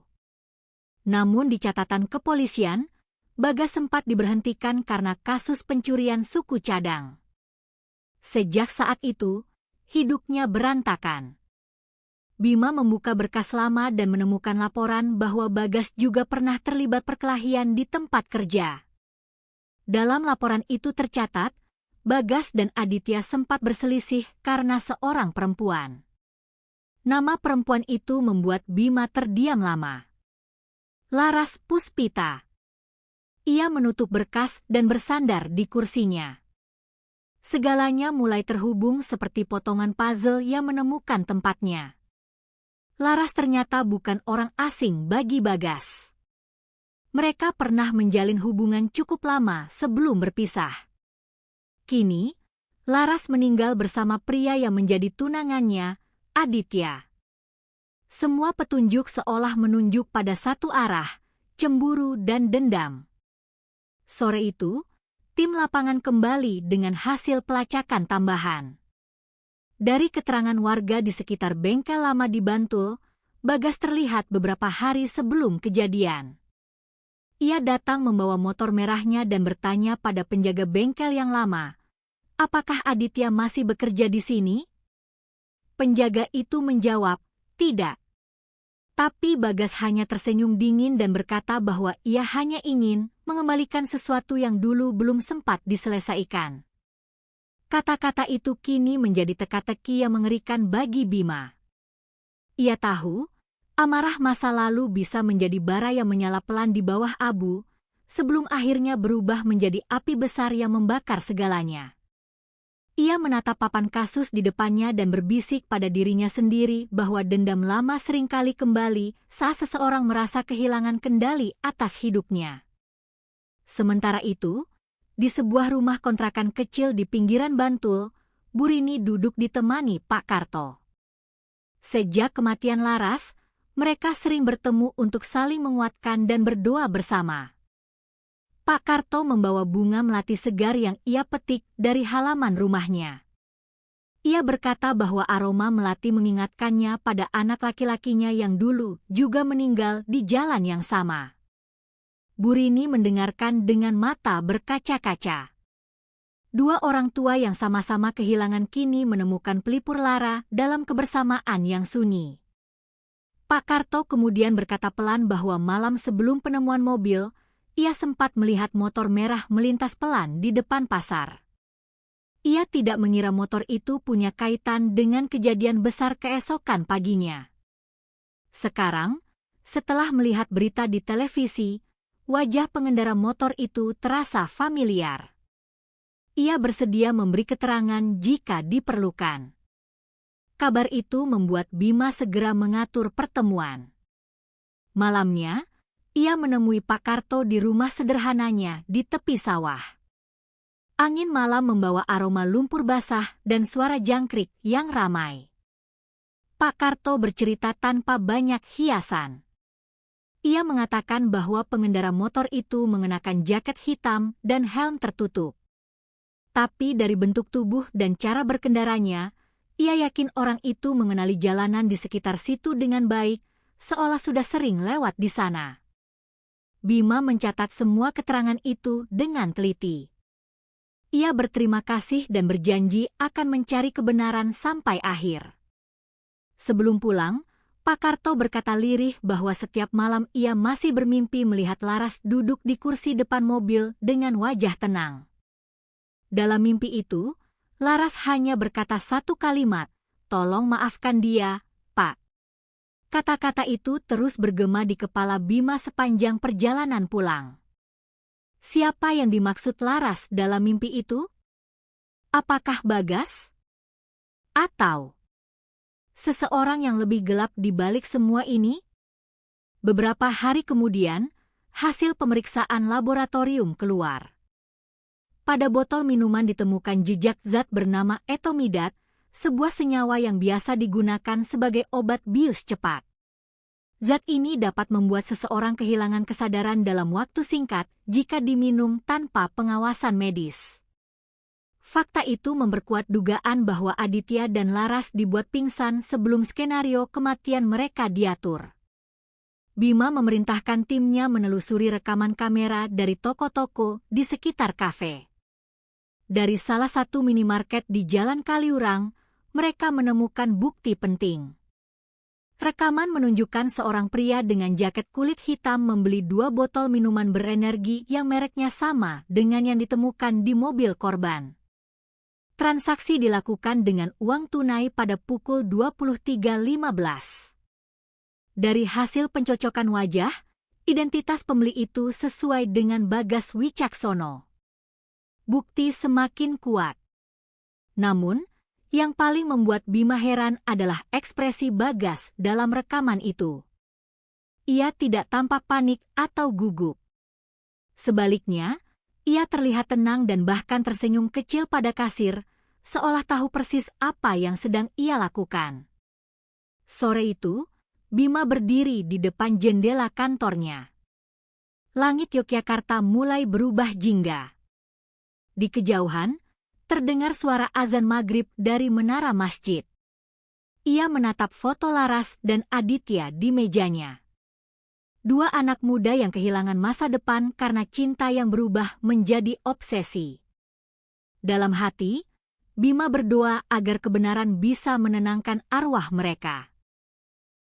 Namun di catatan kepolisian, Bagas sempat diberhentikan karena kasus pencurian suku cadang. Sejak saat itu, hidupnya berantakan. Bima membuka berkas lama dan menemukan laporan bahwa Bagas juga pernah terlibat perkelahian di tempat kerja. Dalam laporan itu tercatat, Bagas dan Aditya sempat berselisih karena seorang perempuan. Nama perempuan itu membuat Bima terdiam lama. Laras Puspita. Ia menutup berkas dan bersandar di kursinya. Segalanya mulai terhubung seperti potongan puzzle yang menemukan tempatnya. Laras ternyata bukan orang asing bagi Bagas. Mereka pernah menjalin hubungan cukup lama sebelum berpisah. Kini, Laras meninggal bersama pria yang menjadi tunangannya, Aditya. Semua petunjuk seolah menunjuk pada satu arah, cemburu dan dendam. Sore itu, tim lapangan kembali dengan hasil pelacakan tambahan. Dari keterangan warga di sekitar bengkel lama di Bantul, Bagas terlihat beberapa hari sebelum kejadian. Ia datang membawa motor merahnya dan bertanya pada penjaga bengkel yang lama, "Apakah Aditya masih bekerja di sini?" Penjaga itu menjawab, "Tidak." Tapi Bagas hanya tersenyum dingin dan berkata bahwa ia hanya ingin mengembalikan sesuatu yang dulu belum sempat diselesaikan. Kata-kata itu kini menjadi teka-teki yang mengerikan bagi Bima. Ia tahu, amarah masa lalu bisa menjadi bara yang menyala pelan di bawah abu, sebelum akhirnya berubah menjadi api besar yang membakar segalanya. Ia menatap papan kasus di depannya dan berbisik pada dirinya sendiri bahwa dendam lama seringkali kembali saat seseorang merasa kehilangan kendali atas hidupnya. Sementara itu, di sebuah rumah kontrakan kecil di pinggiran Bantul, Bu Rini duduk ditemani Pak Karto. Sejak kematian Laras, mereka sering bertemu untuk saling menguatkan dan berdoa bersama. Pak Karto membawa bunga melati segar yang ia petik dari halaman rumahnya. Ia berkata bahwa aroma melati mengingatkannya pada anak laki-lakinya yang dulu juga meninggal di jalan yang sama. Bu Rini mendengarkan dengan mata berkaca-kaca. Dua orang tua yang sama-sama kehilangan kini menemukan pelipur lara dalam kebersamaan yang sunyi. Pak Karto kemudian berkata pelan bahwa malam sebelum penemuan mobil, ia sempat melihat motor merah melintas pelan di depan pasar. Ia tidak mengira motor itu punya kaitan dengan kejadian besar keesokan paginya. Sekarang, setelah melihat berita di televisi, wajah pengendara motor itu terasa familiar. Ia bersedia memberi keterangan jika diperlukan. Kabar itu membuat Bima segera mengatur pertemuan. Malamnya, ia menemui Pak Karto di rumah sederhananya di tepi sawah. Angin malam membawa aroma lumpur basah dan suara jangkrik yang ramai. Pak Karto bercerita tanpa banyak hiasan. Ia mengatakan bahwa pengendara motor itu mengenakan jaket hitam dan helm tertutup. Tapi dari bentuk tubuh dan cara berkendaranya, ia yakin orang itu mengenali jalanan di sekitar situ dengan baik, seolah sudah sering lewat di sana. Bima mencatat semua keterangan itu dengan teliti. Ia berterima kasih dan berjanji akan mencari kebenaran sampai akhir. Sebelum pulang, Pak Karto berkata lirih bahwa setiap malam ia masih bermimpi melihat Laras duduk di kursi depan mobil dengan wajah tenang. Dalam mimpi itu, Laras hanya berkata satu kalimat, "Tolong maafkan dia, Pak." Kata-kata itu terus bergema di kepala Bima sepanjang perjalanan pulang. Siapa yang dimaksud Laras dalam mimpi itu? Apakah Bagas? Atau seseorang yang lebih gelap di balik semua ini? Beberapa hari kemudian, hasil pemeriksaan laboratorium keluar. Pada botol minuman ditemukan jejak zat bernama etomidat, sebuah senyawa yang biasa digunakan sebagai obat bius cepat. Zat ini dapat membuat seseorang kehilangan kesadaran dalam waktu singkat jika diminum tanpa pengawasan medis. Fakta itu memperkuat dugaan bahwa Aditya dan Laras dibuat pingsan sebelum skenario kematian mereka diatur. Bima memerintahkan timnya menelusuri rekaman kamera dari toko-toko di sekitar kafe. Dari salah satu minimarket di Jalan Kaliurang, mereka menemukan bukti penting. Rekaman menunjukkan seorang pria dengan jaket kulit hitam membeli 2 botol minuman berenergi yang mereknya sama dengan yang ditemukan di mobil korban. Transaksi dilakukan dengan uang tunai pada pukul 23.15. Dari hasil pencocokan wajah, identitas pembeli itu sesuai dengan Bagas Wicaksono. Bukti semakin kuat. Namun, yang paling membuat Bima heran adalah ekspresi Bagas dalam rekaman itu. Ia tidak tampak panik atau gugup. Sebaliknya, ia terlihat tenang dan bahkan tersenyum kecil pada kasir, seolah tahu persis apa yang sedang ia lakukan. Sore itu, Bima berdiri di depan jendela kantornya. Langit Yogyakarta mulai berubah jingga. Di kejauhan, terdengar suara azan maghrib dari menara masjid. Ia menatap foto Laras dan Aditya di mejanya. 2 anak muda yang kehilangan masa depan karena cinta yang berubah menjadi obsesi. Dalam hati, Bima berdoa agar kebenaran bisa menenangkan arwah mereka.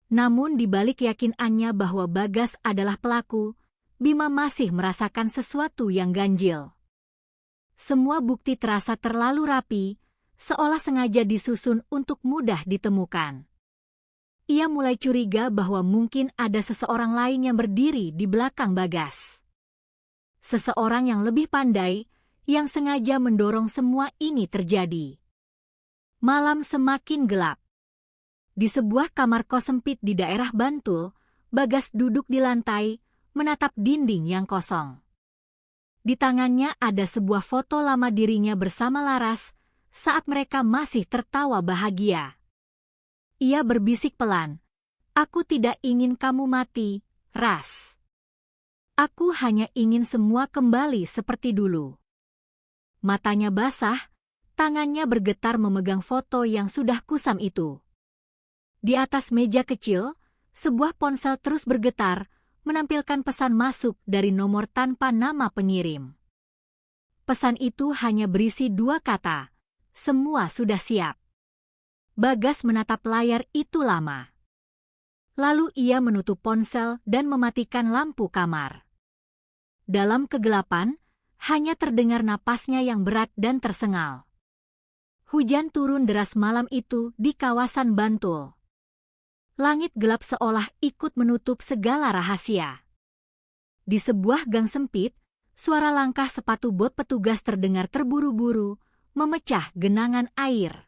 Namun di balik yakinannya bahwa Bagas adalah pelaku, Bima masih merasakan sesuatu yang ganjil. Semua bukti terasa terlalu rapi, seolah sengaja disusun untuk mudah ditemukan. Ia mulai curiga bahwa mungkin ada seseorang lain yang berdiri di belakang Bagas. Seseorang yang lebih pandai, yang sengaja mendorong semua ini terjadi. Malam semakin gelap. Di sebuah kamar kos sempit di daerah Bantul, Bagas duduk di lantai, menatap dinding yang kosong. Di tangannya ada sebuah foto lama dirinya bersama Laras saat mereka masih tertawa bahagia. Ia berbisik pelan, "Aku tidak ingin kamu mati, Ras. Aku hanya ingin semua kembali seperti dulu. Matanya basah, tangannya bergetar memegang foto yang sudah kusam itu. Di atas meja kecil, sebuah ponsel terus bergetar, menampilkan pesan masuk dari nomor tanpa nama pengirim. Pesan itu hanya berisi 2 kata, "Semua sudah siap." Bagas menatap layar itu lama. Lalu ia menutup ponsel dan mematikan lampu kamar. Dalam kegelapan, hanya terdengar napasnya yang berat dan tersengal. Hujan turun deras malam itu di kawasan Bantul. Langit gelap seolah ikut menutup segala rahasia. Di sebuah gang sempit, suara langkah sepatu bot petugas terdengar terburu-buru, memecah genangan air.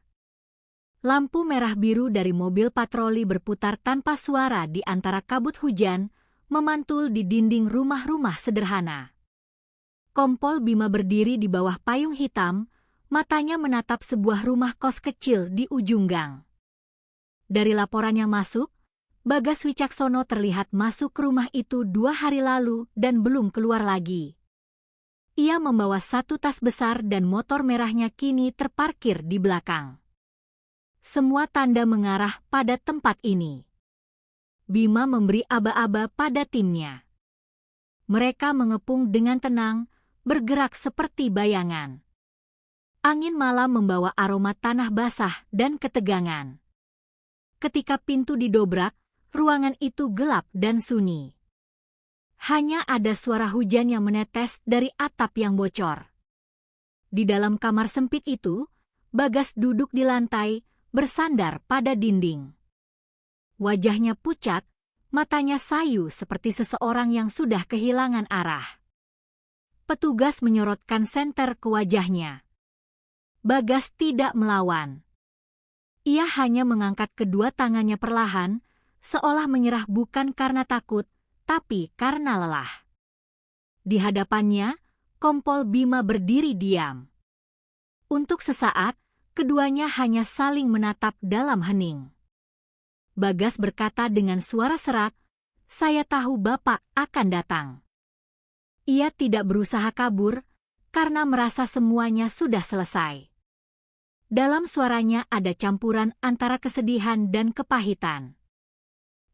Lampu merah biru dari mobil patroli berputar tanpa suara di antara kabut hujan, memantul di dinding rumah-rumah sederhana. Kompol Bima berdiri di bawah payung hitam, matanya menatap sebuah rumah kos kecil di ujung gang. Dari laporan yang masuk, Bagas Wicaksono terlihat masuk ke rumah itu 2 hari lalu dan belum keluar lagi. Ia membawa 1 tas besar dan motor merahnya kini terparkir di belakang. Semua tanda mengarah pada tempat ini. Bima memberi aba-aba pada timnya. Mereka mengepung dengan tenang, bergerak seperti bayangan. Angin malam membawa aroma tanah basah dan ketegangan. Ketika pintu didobrak, ruangan itu gelap dan sunyi. Hanya ada suara hujan yang menetes dari atap yang bocor. Di dalam kamar sempit itu, Bagas duduk di lantai, bersandar pada dinding. Wajahnya pucat, matanya sayu seperti seseorang yang sudah kehilangan arah. Petugas menyorotkan senter ke wajahnya. Bagas tidak melawan. Ia hanya mengangkat kedua tangannya perlahan, seolah menyerah bukan karena takut, tapi karena lelah. Di hadapannya, Kompol Bima berdiri diam. Untuk sesaat, keduanya hanya saling menatap dalam hening. Bagas berkata dengan suara serak, "Saya tahu Bapak akan datang." Ia tidak berusaha kabur, karena merasa semuanya sudah selesai. Dalam suaranya ada campuran antara kesedihan dan kepahitan.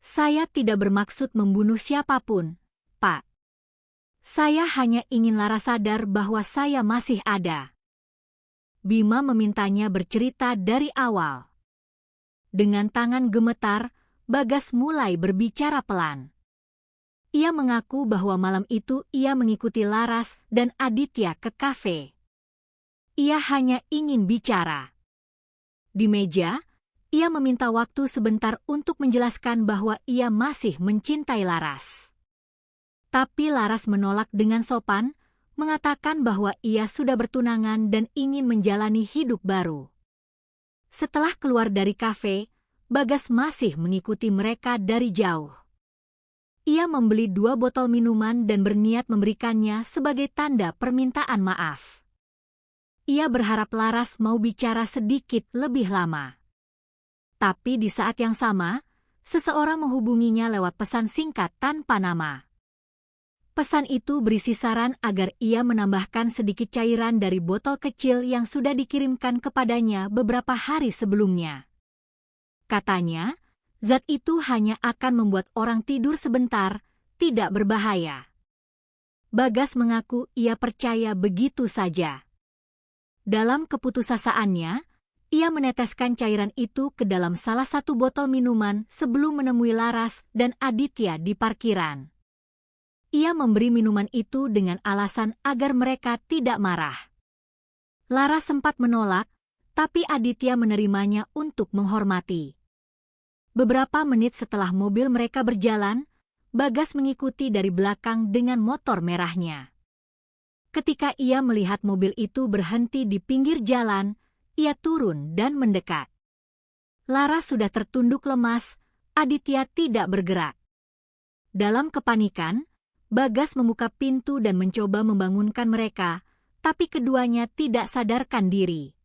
"Saya tidak bermaksud membunuh siapapun, Pak. Saya hanya ingin Laras sadar bahwa saya masih ada." Bima memintanya bercerita dari awal. Dengan tangan gemetar, Bagas mulai berbicara pelan. Ia mengaku bahwa malam itu ia mengikuti Laras dan Aditya ke kafe. Ia hanya ingin bicara. Di meja, ia meminta waktu sebentar untuk menjelaskan bahwa ia masih mencintai Laras. Tapi Laras menolak dengan sopan, mengatakan bahwa ia sudah bertunangan dan ingin menjalani hidup baru. Setelah keluar dari kafe, Bagas masih mengikuti mereka dari jauh. Ia membeli 2 botol minuman dan berniat memberikannya sebagai tanda permintaan maaf. Ia berharap Laras mau bicara sedikit lebih lama. Tapi di saat yang sama, seseorang menghubunginya lewat pesan singkat tanpa nama. Pesan itu berisi saran agar ia menambahkan sedikit cairan dari botol kecil yang sudah dikirimkan kepadanya beberapa hari sebelumnya. Katanya, zat itu hanya akan membuat orang tidur sebentar, tidak berbahaya. Bagas mengaku ia percaya begitu saja. Dalam keputusasaannya, ia meneteskan cairan itu ke dalam salah satu botol minuman sebelum menemui Laras dan Aditya di parkiran. Ia memberi minuman itu dengan alasan agar mereka tidak marah. Laras sempat menolak, tapi Aditya menerimanya untuk menghormati. Beberapa menit setelah mobil mereka berjalan, Bagas mengikuti dari belakang dengan motor merahnya. Ketika ia melihat mobil itu berhenti di pinggir jalan, ia turun dan mendekat. Laras sudah tertunduk lemas, Aditya tidak bergerak. Dalam kepanikan, Bagas membuka pintu dan mencoba membangunkan mereka, tapi keduanya tidak sadarkan diri.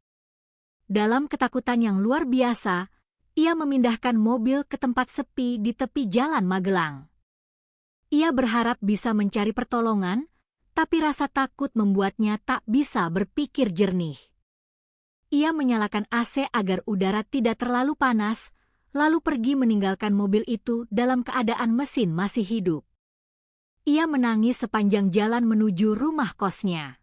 Dalam ketakutan yang luar biasa, ia memindahkan mobil ke tempat sepi di tepi jalan Magelang. Ia berharap bisa mencari pertolongan, tapi rasa takut membuatnya tak bisa berpikir jernih. Ia menyalakan AC agar udara tidak terlalu panas, lalu pergi meninggalkan mobil itu dalam keadaan mesin masih hidup. Ia menangis sepanjang jalan menuju rumah kosnya.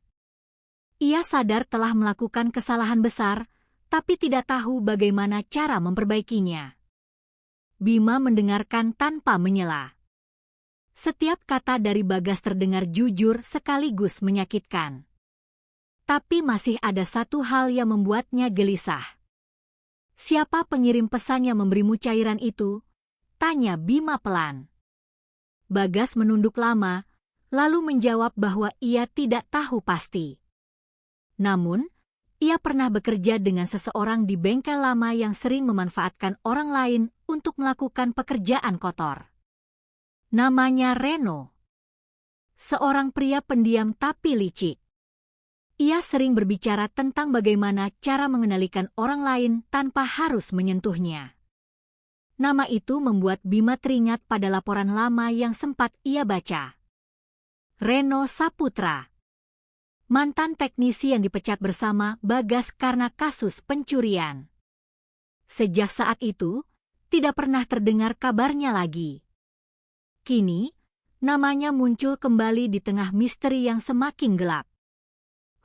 Ia sadar telah melakukan kesalahan besar, tapi tidak tahu bagaimana cara memperbaikinya. Bima mendengarkan tanpa menyela. Setiap kata dari Bagas terdengar jujur sekaligus menyakitkan. Tapi masih ada satu hal yang membuatnya gelisah. Siapa pengirim pesan yang memberimu cairan itu? Tanya Bima pelan. Bagas menunduk lama, lalu menjawab bahwa ia tidak tahu pasti. Namun, ia pernah bekerja dengan seseorang di bengkel lama yang sering memanfaatkan orang lain untuk melakukan pekerjaan kotor. Namanya Reno. Seorang pria pendiam tapi licik. Ia sering berbicara tentang bagaimana cara mengendalikan orang lain tanpa harus menyentuhnya. Nama itu membuat Bima teringat pada laporan lama yang sempat ia baca. Reno Saputra, mantan teknisi yang dipecat bersama Bagas karena kasus pencurian. Sejak saat itu, tidak pernah terdengar kabarnya lagi. Kini, namanya muncul kembali di tengah misteri yang semakin gelap.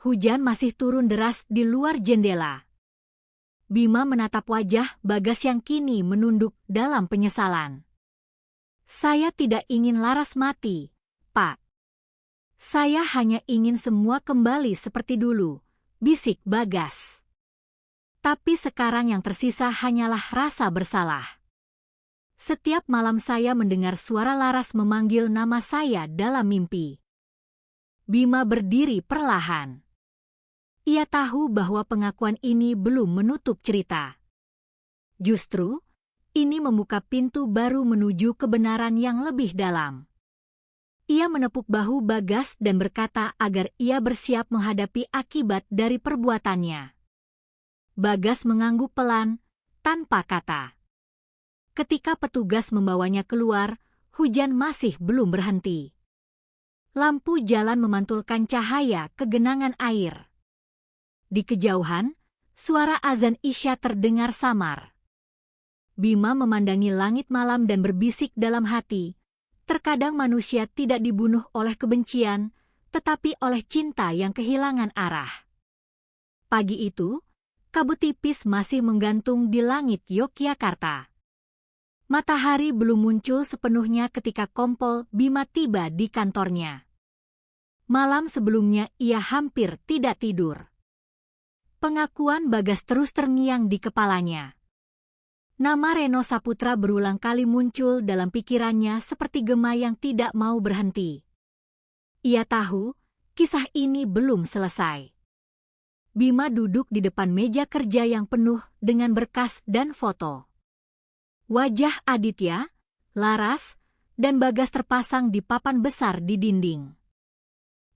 Hujan masih turun deras di luar jendela. Bima menatap wajah Bagas yang kini menunduk dalam penyesalan. Saya tidak ingin Laras mati, Pak. Saya hanya ingin semua kembali seperti dulu, bisik Bagas. Tapi sekarang yang tersisa hanyalah rasa bersalah. Setiap malam saya mendengar suara Laras memanggil nama saya dalam mimpi. Bima berdiri perlahan. Ia tahu bahwa pengakuan ini belum menutup cerita. Justru, ini membuka pintu baru menuju kebenaran yang lebih dalam. Ia menepuk bahu Bagas dan berkata agar ia bersiap menghadapi akibat dari perbuatannya. Bagas mengangguk pelan, tanpa kata. Ketika petugas membawanya keluar, hujan masih belum berhenti. Lampu jalan memantulkan cahaya ke genangan air. Di kejauhan, suara azan Isya terdengar samar. Bima memandangi langit malam dan berbisik dalam hati, terkadang manusia tidak dibunuh oleh kebencian, tetapi oleh cinta yang kehilangan arah. Pagi itu, kabut tipis masih menggantung di langit Yogyakarta. Matahari belum muncul sepenuhnya ketika kompol Bima tiba di kantornya. Malam sebelumnya ia hampir tidak tidur. Pengakuan Bagas terus terngiang di kepalanya. Nama Reno Saputra berulang kali muncul dalam pikirannya seperti gema yang tidak mau berhenti. Ia tahu, kisah ini belum selesai. Bima duduk di depan meja kerja yang penuh dengan berkas dan foto. Wajah Aditya, Laras, dan Bagas terpasang di papan besar di dinding.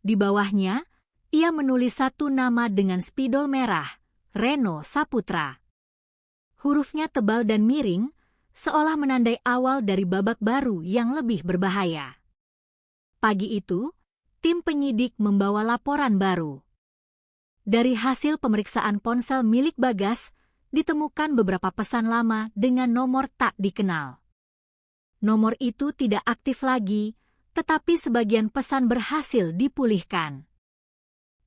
Di bawahnya, ia menulis satu nama dengan spidol merah, Reno Saputra. Hurufnya tebal dan miring, seolah menandai awal dari babak baru yang lebih berbahaya. Pagi itu, tim penyidik membawa laporan baru. Dari hasil pemeriksaan ponsel milik Bagas, ditemukan beberapa pesan lama dengan nomor tak dikenal. Nomor itu tidak aktif lagi, tetapi sebagian pesan berhasil dipulihkan.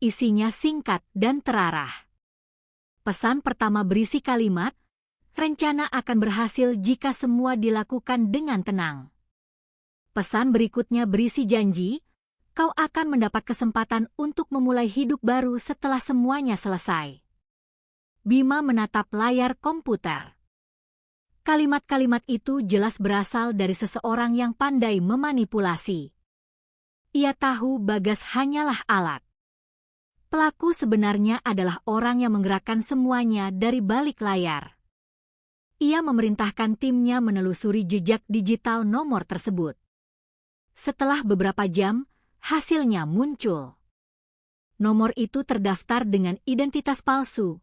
Isinya singkat dan terarah. Pesan pertama berisi kalimat, rencana akan berhasil jika semua dilakukan dengan tenang. Pesan berikutnya berisi janji, kau akan mendapat kesempatan untuk memulai hidup baru setelah semuanya selesai. Bima menatap layar komputer. Kalimat-kalimat itu jelas berasal dari seseorang yang pandai memanipulasi. Ia tahu Bagas hanyalah alat. Pelaku sebenarnya adalah orang yang menggerakkan semuanya dari balik layar. Ia memerintahkan timnya menelusuri jejak digital nomor tersebut. Setelah beberapa jam, hasilnya muncul. Nomor itu terdaftar dengan identitas palsu,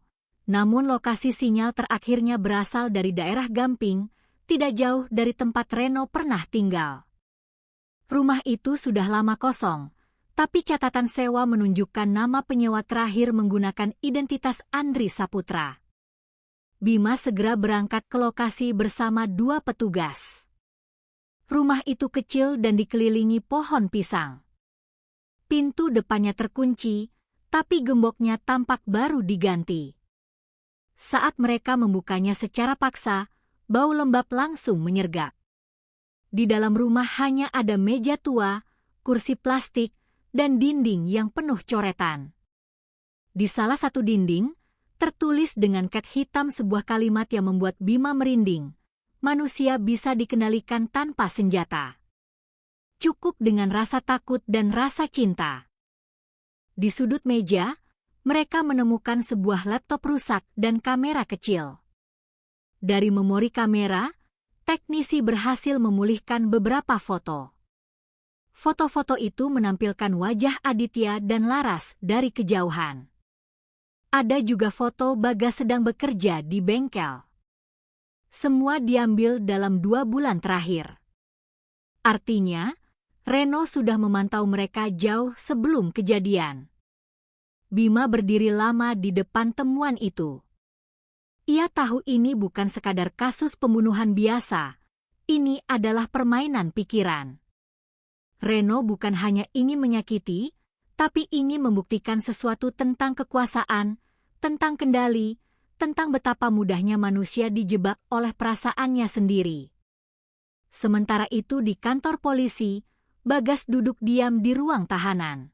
namun lokasi sinyal terakhirnya berasal dari daerah Gamping, tidak jauh dari tempat Reno pernah tinggal. Rumah itu sudah lama kosong, tapi catatan sewa menunjukkan nama penyewa terakhir menggunakan identitas Andri Saputra. Bima segera berangkat ke lokasi bersama 2 petugas. Rumah itu kecil dan dikelilingi pohon pisang. Pintu depannya terkunci, tapi gemboknya tampak baru diganti. Saat mereka membukanya secara paksa, bau lembab langsung menyergap. Di dalam rumah hanya ada meja tua, kursi plastik, dan dinding yang penuh coretan. Di salah satu dinding, tertulis dengan cat hitam sebuah kalimat yang membuat Bima merinding. Manusia bisa dikendalikan tanpa senjata. Cukup dengan rasa takut dan rasa cinta. Di sudut meja, mereka menemukan sebuah laptop rusak dan kamera kecil. Dari memori kamera, teknisi berhasil memulihkan beberapa foto. Foto-foto itu menampilkan wajah Aditya dan Laras dari kejauhan. Ada juga foto Bagas sedang bekerja di bengkel. Semua diambil dalam 2 bulan terakhir. Artinya, Reno sudah memantau mereka jauh sebelum kejadian. Bima berdiri lama di depan temuan itu. Ia tahu ini bukan sekadar kasus pembunuhan biasa. Ini adalah permainan pikiran. Reno bukan hanya ingin menyakiti, tapi ingin membuktikan sesuatu tentang kekuasaan, tentang kendali, tentang betapa mudahnya manusia dijebak oleh perasaannya sendiri. Sementara itu di kantor polisi, Bagas duduk diam di ruang tahanan.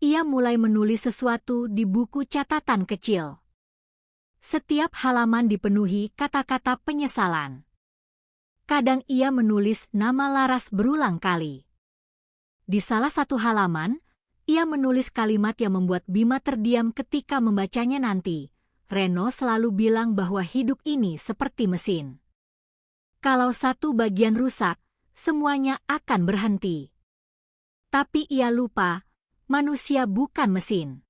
Ia mulai menulis sesuatu di buku catatan kecil. Setiap halaman dipenuhi kata-kata penyesalan. Kadang ia menulis nama Laras berulang kali. Di salah satu halaman, ia menulis kalimat yang membuat Bima terdiam ketika membacanya nanti. Reno selalu bilang bahwa hidup ini seperti mesin. Kalau satu bagian rusak, semuanya akan berhenti. Tapi ia lupa, manusia bukan mesin.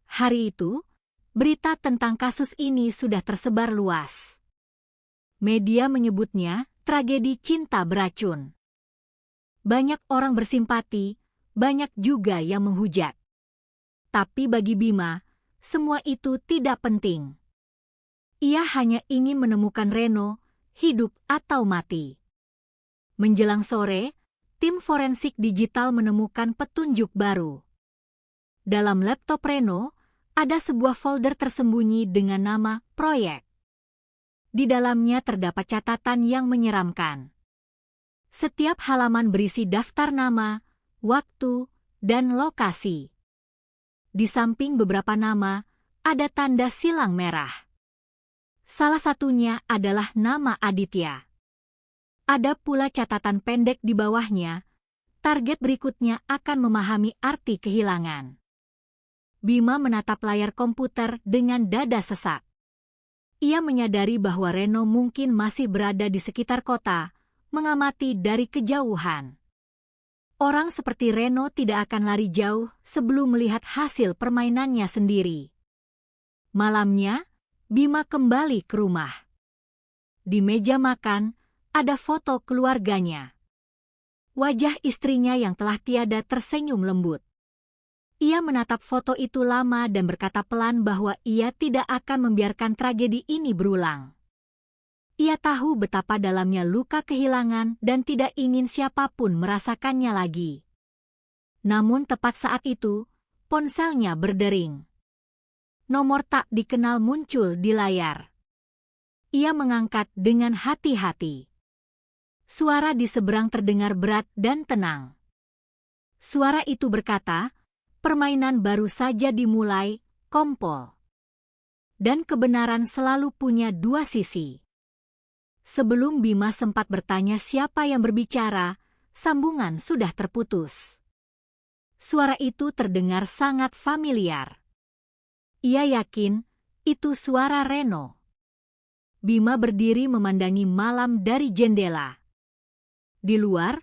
Hari itu, berita tentang kasus ini sudah tersebar luas. Media menyebutnya tragedi cinta beracun. Banyak orang bersimpati, banyak juga yang menghujat. Tapi bagi Bima, semua itu tidak penting. Ia hanya ingin menemukan Reno, hidup atau mati. Menjelang sore, tim forensik digital menemukan petunjuk baru. Dalam laptop Reno, ada sebuah folder tersembunyi dengan nama proyek. Di dalamnya terdapat catatan yang menyeramkan. Setiap halaman berisi daftar nama, waktu, dan lokasi. Di samping beberapa nama, ada tanda silang merah. Salah satunya adalah nama Aditya. Ada pula catatan pendek di bawahnya, target berikutnya akan memahami arti kehilangan. Bima menatap layar komputer dengan dada sesak. Ia menyadari bahwa Reno mungkin masih berada di sekitar kota, mengamati dari kejauhan. Orang seperti Reno tidak akan lari jauh sebelum melihat hasil permainannya sendiri. Malamnya, Bima kembali ke rumah. Di meja makan, ada foto keluarganya. Wajah istrinya yang telah tiada tersenyum lembut. Ia menatap foto itu lama dan berkata pelan bahwa ia tidak akan membiarkan tragedi ini berulang. Ia tahu betapa dalamnya luka kehilangan dan tidak ingin siapapun merasakannya lagi. Namun tepat saat itu, ponselnya berdering. Nomor tak dikenal muncul di layar. Ia mengangkat dengan hati-hati. Suara di seberang terdengar berat dan tenang. Suara itu berkata, "Permainan baru saja dimulai, Kompol." Dan kebenaran selalu punya 2 sisi. Sebelum Bima sempat bertanya siapa yang berbicara, sambungan sudah terputus. Suara itu terdengar sangat familiar. Ia yakin itu suara Reno. Bima berdiri memandangi malam dari jendela. Di luar,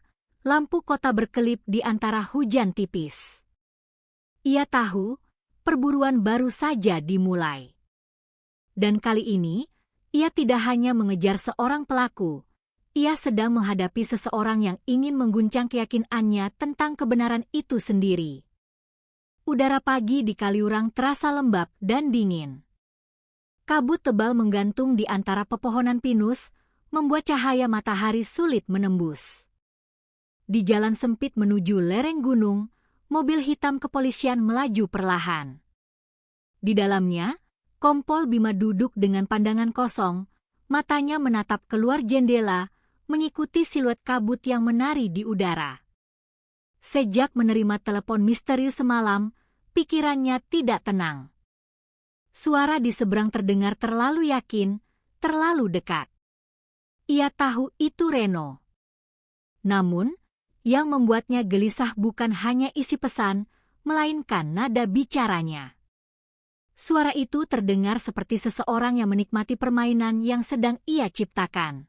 lampu kota berkelip di antara hujan tipis. Ia tahu, perburuan baru saja dimulai. Dan kali ini, ia tidak hanya mengejar seorang pelaku, Ia sedang menghadapi seseorang yang ingin mengguncang keyakinannya tentang kebenaran itu sendiri. Udara pagi di Kaliurang terasa lembab dan dingin. Kabut tebal menggantung di antara pepohonan pinus, membuat cahaya matahari sulit menembus. Di jalan sempit menuju lereng gunung, mobil hitam kepolisian melaju perlahan. Di dalamnya, Kompol Bima duduk dengan pandangan kosong, matanya menatap keluar jendela, mengikuti siluet kabut yang menari di udara. Sejak menerima telepon misterius semalam, pikirannya tidak tenang. Suara di seberang terdengar terlalu yakin, terlalu dekat. Ia tahu itu Reno. Namun, yang membuatnya gelisah bukan hanya isi pesan, melainkan nada bicaranya. Suara itu terdengar seperti seseorang yang menikmati permainan yang sedang ia ciptakan.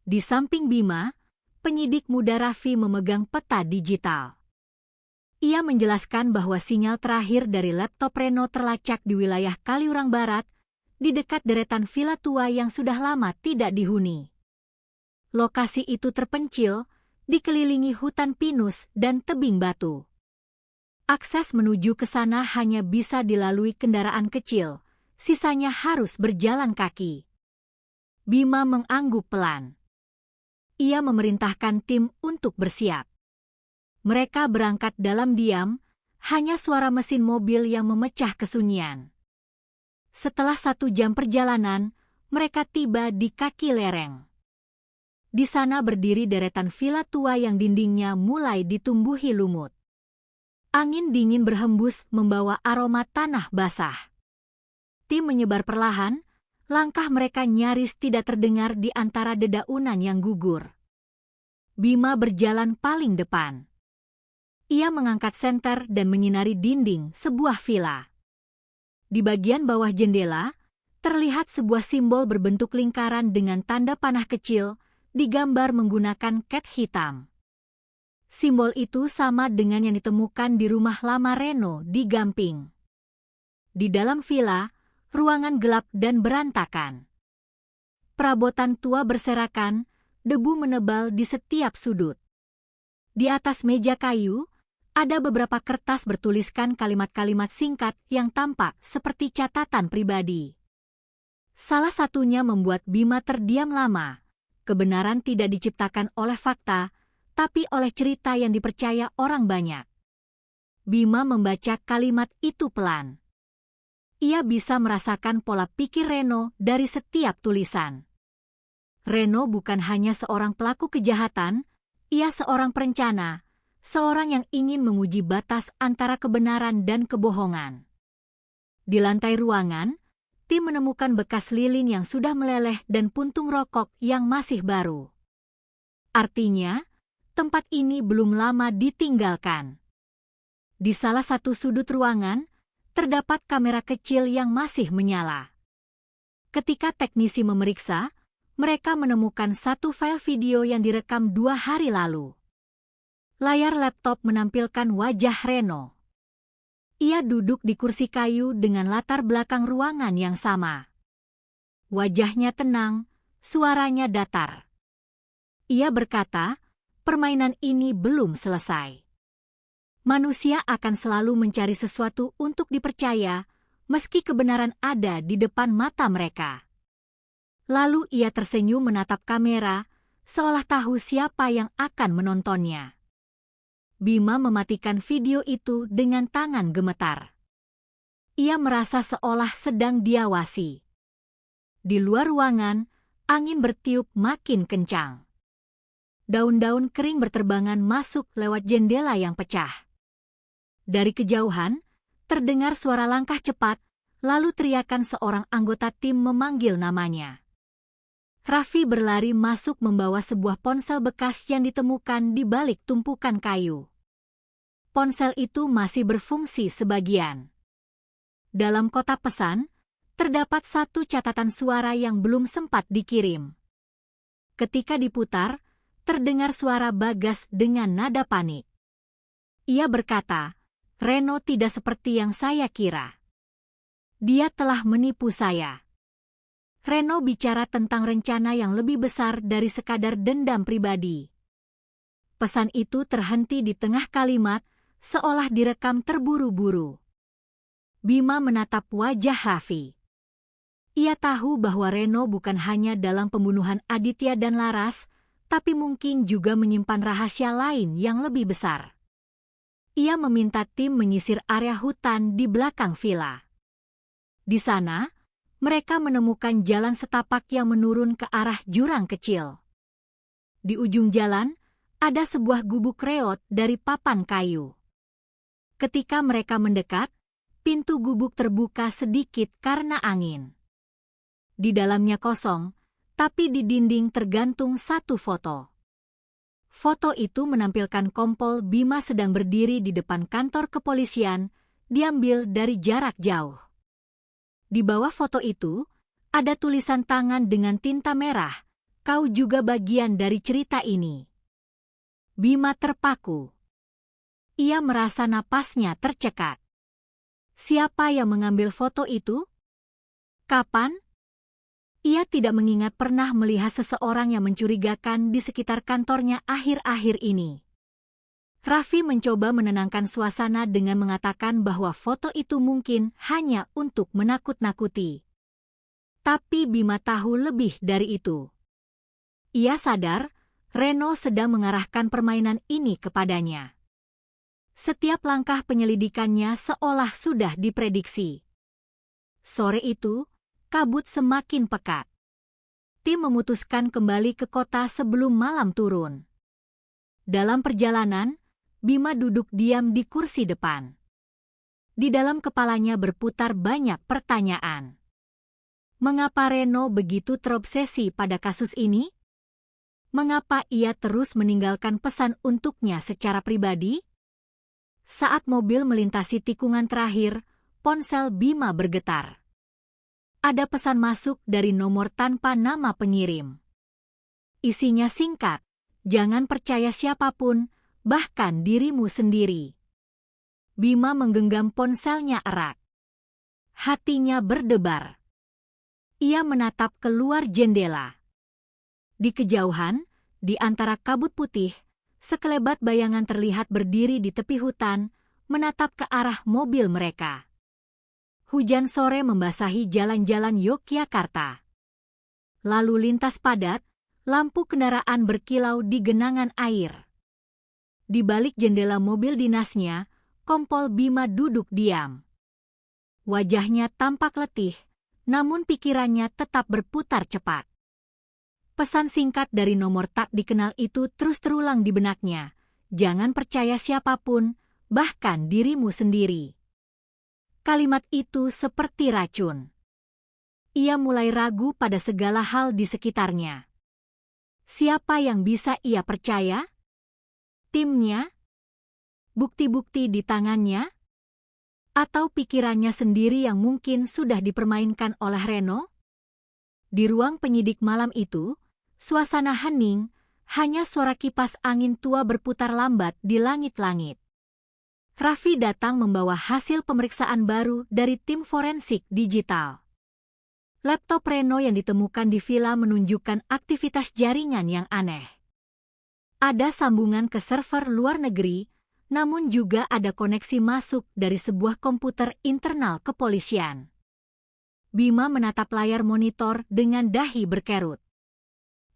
Di samping Bima, penyidik muda Raffi memegang peta digital. Ia menjelaskan bahwa sinyal terakhir dari laptop Reno terlacak di wilayah Kaliurang Barat, di dekat deretan villa tua yang sudah lama tidak dihuni. Lokasi itu terpencil, dikelilingi hutan pinus dan tebing batu. Akses menuju ke sana hanya bisa dilalui kendaraan kecil, sisanya harus berjalan kaki. Bima mengangguk pelan. Ia memerintahkan tim untuk bersiap. Mereka berangkat dalam diam, hanya suara mesin mobil yang memecah kesunyian. Setelah 1 jam perjalanan, mereka tiba di kaki lereng. Di sana berdiri deretan villa tua yang dindingnya mulai ditumbuhi lumut. Angin dingin berhembus membawa aroma tanah basah. Tim menyebar perlahan, langkah mereka nyaris tidak terdengar di antara dedaunan yang gugur. Bima berjalan paling depan. Ia mengangkat senter dan menyinari dinding sebuah villa. Di bagian bawah jendela, terlihat sebuah simbol berbentuk lingkaran dengan tanda panah kecil, digambar menggunakan cat hitam. Simbol itu sama dengan yang ditemukan di rumah lama Reno di Gamping. Di dalam villa, ruangan gelap dan berantakan. Perabotan tua berserakan, debu menebal di setiap sudut. Di atas meja kayu, ada beberapa kertas bertuliskan kalimat-kalimat singkat yang tampak seperti catatan pribadi. Salah satunya membuat Bima terdiam lama. Kebenaran tidak diciptakan oleh fakta, tapi oleh cerita yang dipercaya orang banyak. Bima membaca kalimat itu pelan. Ia bisa merasakan pola pikir Reno dari setiap tulisan. Reno bukan hanya seorang pelaku kejahatan, ia seorang perencana, seorang yang ingin menguji batas antara kebenaran dan kebohongan. Di lantai ruangan, tim menemukan bekas lilin yang sudah meleleh dan puntung rokok yang masih baru. Artinya, tempat ini belum lama ditinggalkan. Di salah satu sudut ruangan, terdapat kamera kecil yang masih menyala. Ketika teknisi memeriksa, mereka menemukan satu file video yang direkam 2 hari lalu. Layar laptop menampilkan wajah Reno. Ia duduk di kursi kayu dengan latar belakang ruangan yang sama. Wajahnya tenang, suaranya datar. Ia berkata, permainan ini belum selesai. Manusia akan selalu mencari sesuatu untuk dipercaya, meski kebenaran ada di depan mata mereka. Lalu ia tersenyum menatap kamera, seolah tahu siapa yang akan menontonnya. Bima mematikan video itu dengan tangan gemetar. Ia merasa seolah sedang diawasi. Di luar ruangan, angin bertiup makin kencang. Daun-daun kering berterbangan masuk lewat jendela yang pecah. Dari kejauhan, terdengar suara langkah cepat, lalu teriakan seorang anggota tim memanggil namanya. Raffi berlari masuk membawa sebuah ponsel bekas yang ditemukan di balik tumpukan kayu. Ponsel itu masih berfungsi sebagian. Dalam kotak pesan, terdapat satu catatan suara yang belum sempat dikirim. Ketika diputar, terdengar suara Bagas dengan nada panik. Ia berkata, Reno tidak seperti yang saya kira. Dia telah menipu saya. Reno bicara tentang rencana yang lebih besar dari sekadar dendam pribadi. Pesan itu terhenti di tengah kalimat, seolah direkam terburu-buru. Bima menatap wajah Raffi. Ia tahu bahwa Reno bukan hanya dalam pembunuhan Aditya dan Laras, tapi mungkin juga menyimpan rahasia lain yang lebih besar. Ia meminta tim menyisir area hutan di belakang villa. Di sana, mereka menemukan jalan setapak yang menurun ke arah jurang kecil. Di ujung jalan, ada sebuah gubuk reot dari papan kayu. Ketika mereka mendekat, pintu gubuk terbuka sedikit karena angin. Di dalamnya kosong, tapi di dinding tergantung satu foto. Foto itu menampilkan Kompol Bima sedang berdiri di depan kantor kepolisian, diambil dari jarak jauh. Di bawah foto itu, ada tulisan tangan dengan tinta merah, "Kau juga bagian dari cerita ini." Bima terpaku. Ia merasa napasnya tercekat. Siapa yang mengambil foto itu? Kapan? Ia tidak mengingat pernah melihat seseorang yang mencurigakan di sekitar kantornya akhir-akhir ini. Raffi mencoba menenangkan suasana dengan mengatakan bahwa foto itu mungkin hanya untuk menakut-nakuti. Tapi Bima tahu lebih dari itu. Ia sadar Reno sedang mengarahkan permainan ini kepadanya. Setiap langkah penyelidikannya seolah sudah diprediksi. Sore itu, kabut semakin pekat. Tim memutuskan kembali ke kota sebelum malam turun. Dalam perjalanan, Bima duduk diam di kursi depan. Di dalam kepalanya berputar banyak pertanyaan. Mengapa Reno begitu terobsesi pada kasus ini? Mengapa ia terus meninggalkan pesan untuknya secara pribadi? Saat mobil melintasi tikungan terakhir, ponsel Bima bergetar. Ada pesan masuk dari nomor tanpa nama pengirim. Isinya singkat, "Jangan percaya siapapun, bahkan dirimu sendiri." Bima menggenggam ponselnya erat. Hatinya berdebar. Ia menatap keluar jendela. Di kejauhan, di antara kabut putih, sekelebat bayangan terlihat berdiri di tepi hutan, menatap ke arah mobil mereka. Hujan sore membasahi jalan-jalan Yogyakarta. Lalu lintas padat, lampu kendaraan berkilau di genangan air. Di balik jendela mobil dinasnya, Kompol Bima duduk diam. Wajahnya tampak letih, namun pikirannya tetap berputar cepat. Pesan singkat dari nomor tak dikenal itu terus terulang di benaknya. Jangan percaya siapapun, bahkan dirimu sendiri. Kalimat itu seperti racun. Ia mulai ragu pada segala hal di sekitarnya. Siapa yang bisa ia percaya? Timnya? Bukti-bukti di tangannya? Atau pikirannya sendiri yang mungkin sudah dipermainkan oleh Reno? Di ruang penyidik malam itu, suasana hening, hanya suara kipas angin tua berputar lambat di langit-langit. Raffi datang membawa hasil pemeriksaan baru dari tim forensik digital. Laptop Reno yang ditemukan di villa menunjukkan aktivitas jaringan yang aneh. Ada sambungan ke server luar negeri, namun juga ada koneksi masuk dari sebuah komputer internal kepolisian. Bima menatap layar monitor dengan dahi berkerut.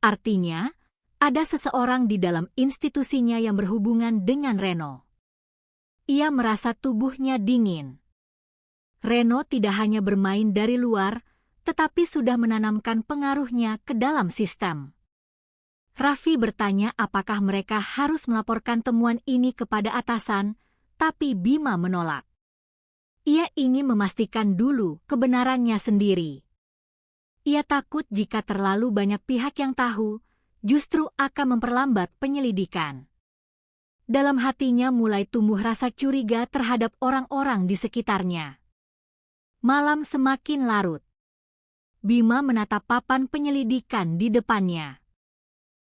Artinya, ada seseorang di dalam institusinya yang berhubungan dengan Reno. Ia merasa tubuhnya dingin. Reno tidak hanya bermain dari luar, tetapi sudah menanamkan pengaruhnya ke dalam sistem. Raffi bertanya apakah mereka harus melaporkan temuan ini kepada atasan, tapi Bima menolak. Ia ingin memastikan dulu kebenarannya sendiri. Ia takut jika terlalu banyak pihak yang tahu, justru akan memperlambat penyelidikan. Dalam hatinya mulai tumbuh rasa curiga terhadap orang-orang di sekitarnya. Malam semakin larut. Bima menatap papan penyelidikan di depannya.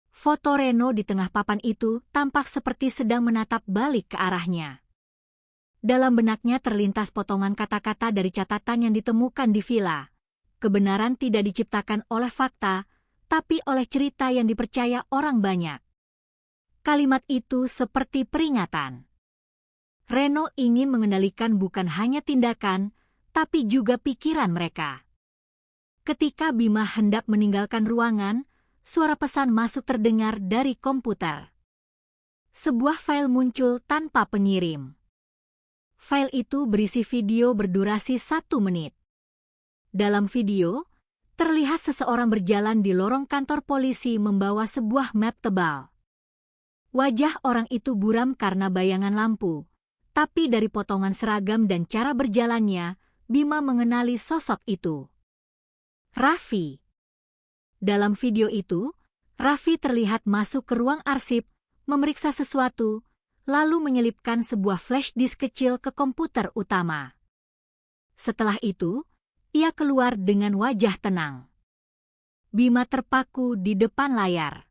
Foto Reno di tengah papan itu tampak seperti sedang menatap balik ke arahnya. Dalam benaknya terlintas potongan kata-kata dari catatan yang ditemukan di villa. kebenaran tidak diciptakan oleh fakta, tapi oleh cerita yang dipercaya orang banyak. Kalimat itu seperti peringatan. Reno ingin mengendalikan bukan hanya tindakan, tapi juga pikiran mereka. Ketika Bima hendak meninggalkan ruangan, suara pesan masuk terdengar dari komputer. Sebuah file muncul tanpa pengirim. File itu berisi video berdurasi 1 menit. Dalam video, terlihat seseorang berjalan di lorong kantor polisi membawa sebuah map tebal. Wajah orang itu buram karena bayangan lampu, tapi dari potongan seragam dan cara berjalannya, Bima mengenali sosok itu. Raffi. Dalam video itu, Raffi terlihat masuk ke ruang arsip, memeriksa sesuatu, lalu menyelipkan sebuah flash disk kecil ke komputer utama. Setelah itu, ia keluar dengan wajah tenang. Bima terpaku di depan layar.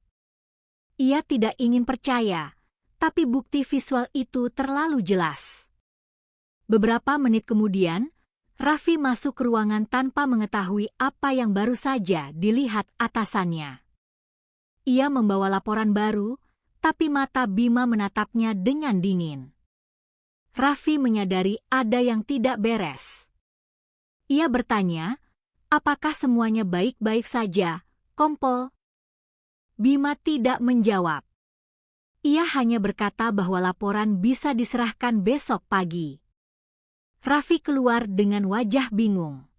Ia tidak ingin percaya, tapi bukti visual itu terlalu jelas. Beberapa menit kemudian, Raffi masuk ke ruangan tanpa mengetahui apa yang baru saja dilihat atasannya. Ia membawa laporan baru, tapi mata Bima menatapnya dengan dingin. Raffi menyadari ada yang tidak beres. Ia bertanya, apakah semuanya baik-baik saja, Kompol? Bima tidak menjawab. Ia hanya berkata bahwa laporan bisa diserahkan besok pagi. Raffi keluar dengan wajah bingung.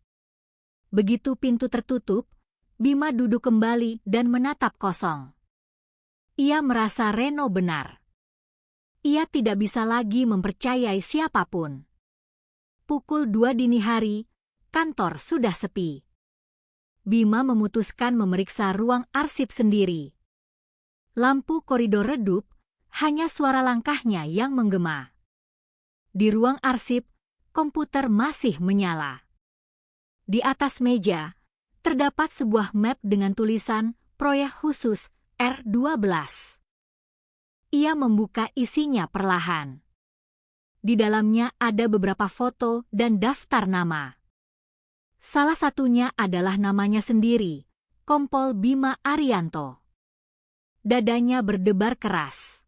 Begitu pintu tertutup, Bima duduk kembali dan menatap kosong. Ia merasa Reno benar. Ia tidak bisa lagi mempercayai siapapun. Pukul 2 dini hari, kantor sudah sepi. Bima memutuskan memeriksa ruang arsip sendiri. Lampu koridor redup, hanya suara langkahnya yang menggema. Di ruang arsip, komputer masih menyala. Di atas meja, terdapat sebuah map dengan tulisan Proyek Khusus R12. Ia membuka isinya perlahan. Di dalamnya ada beberapa foto dan daftar nama. Salah satunya adalah namanya sendiri, Kompol Bima Arianto. Dadanya berdebar keras.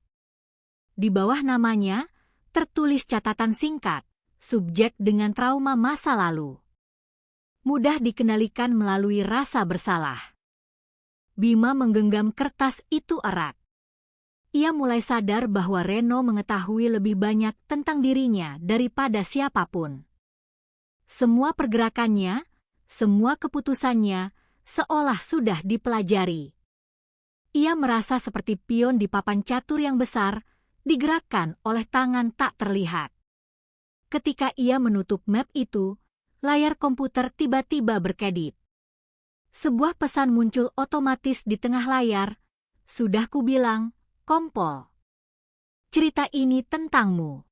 Di bawah namanya, tertulis catatan singkat, subjek dengan trauma masa lalu. Mudah dikendalikan melalui rasa bersalah. Bima menggenggam kertas itu erat. Ia mulai sadar bahwa Reno mengetahui lebih banyak tentang dirinya daripada siapapun. Semua pergerakannya, semua keputusannya, seolah sudah dipelajari. Ia merasa seperti pion di papan catur yang besar, digerakkan oleh tangan tak terlihat. Ketika ia menutup map itu, layar komputer tiba-tiba berkedip. Sebuah pesan muncul otomatis di tengah layar. Sudah kubilang, Kompol. Cerita ini tentangmu.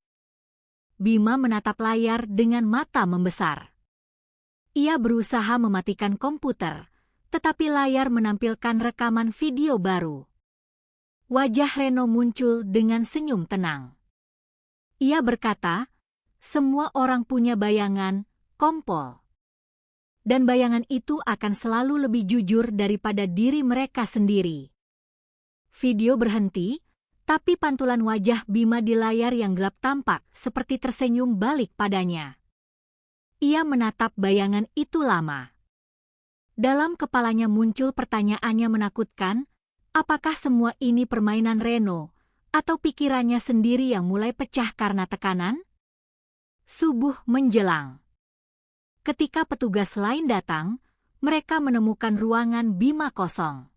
Bima menatap layar dengan mata membesar. Ia berusaha mematikan komputer, tetapi layar menampilkan rekaman video baru. Wajah Reno muncul dengan senyum tenang. Ia berkata, semua orang punya bayangan, Kompol. Dan bayangan itu akan selalu lebih jujur daripada diri mereka sendiri. Video berhenti, tapi pantulan wajah Bima di layar yang gelap tampak seperti tersenyum balik padanya. Ia menatap bayangan itu lama. Dalam kepalanya muncul pertanyaannya menakutkan, apakah semua ini permainan Reno, atau pikirannya sendiri yang mulai pecah karena tekanan? Subuh menjelang. Ketika petugas lain datang, mereka menemukan ruangan Bima kosong.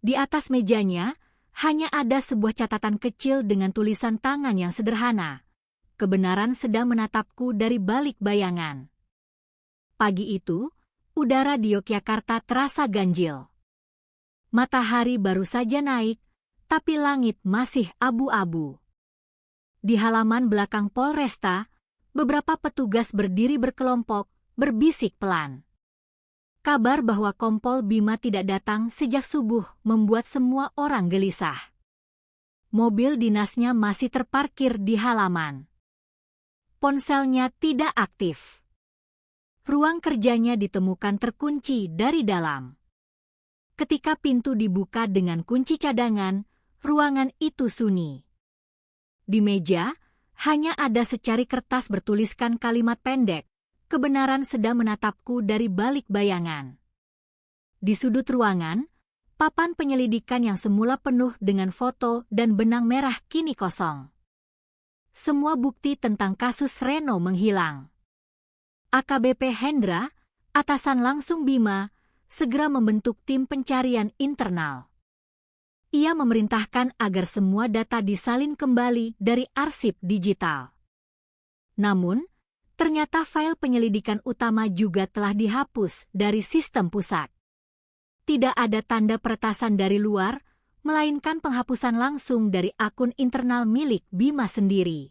Di atas mejanya, hanya ada sebuah catatan kecil dengan tulisan tangan yang sederhana. Kebenaran sedang menatapku dari balik bayangan. Pagi itu, udara di Yogyakarta terasa ganjil. Matahari baru saja naik, tapi langit masih abu-abu. Di halaman belakang Polresta, beberapa petugas berdiri berkelompok, berbisik pelan. Kabar bahwa Kompol Bima tidak datang sejak subuh membuat semua orang gelisah. Mobil dinasnya masih terparkir di halaman. Ponselnya tidak aktif. ruang kerjanya ditemukan terkunci dari dalam. Ketika pintu dibuka dengan kunci cadangan, ruangan itu sunyi. Di meja, hanya ada secari kertas bertuliskan kalimat pendek, "Kebenaran sedang menatapku dari balik bayangan." Di sudut ruangan, papan penyelidikan yang semula penuh dengan foto dan benang merah kini kosong. Semua bukti tentang kasus Reno menghilang. AKBP Hendra, atasan langsung Bima, segera membentuk tim pencarian internal. Ia memerintahkan agar semua data disalin kembali dari arsip digital. Namun, ternyata file penyelidikan utama juga telah dihapus dari sistem pusat. Tidak ada tanda peretasan dari luar, melainkan penghapusan langsung dari akun internal milik Bima sendiri.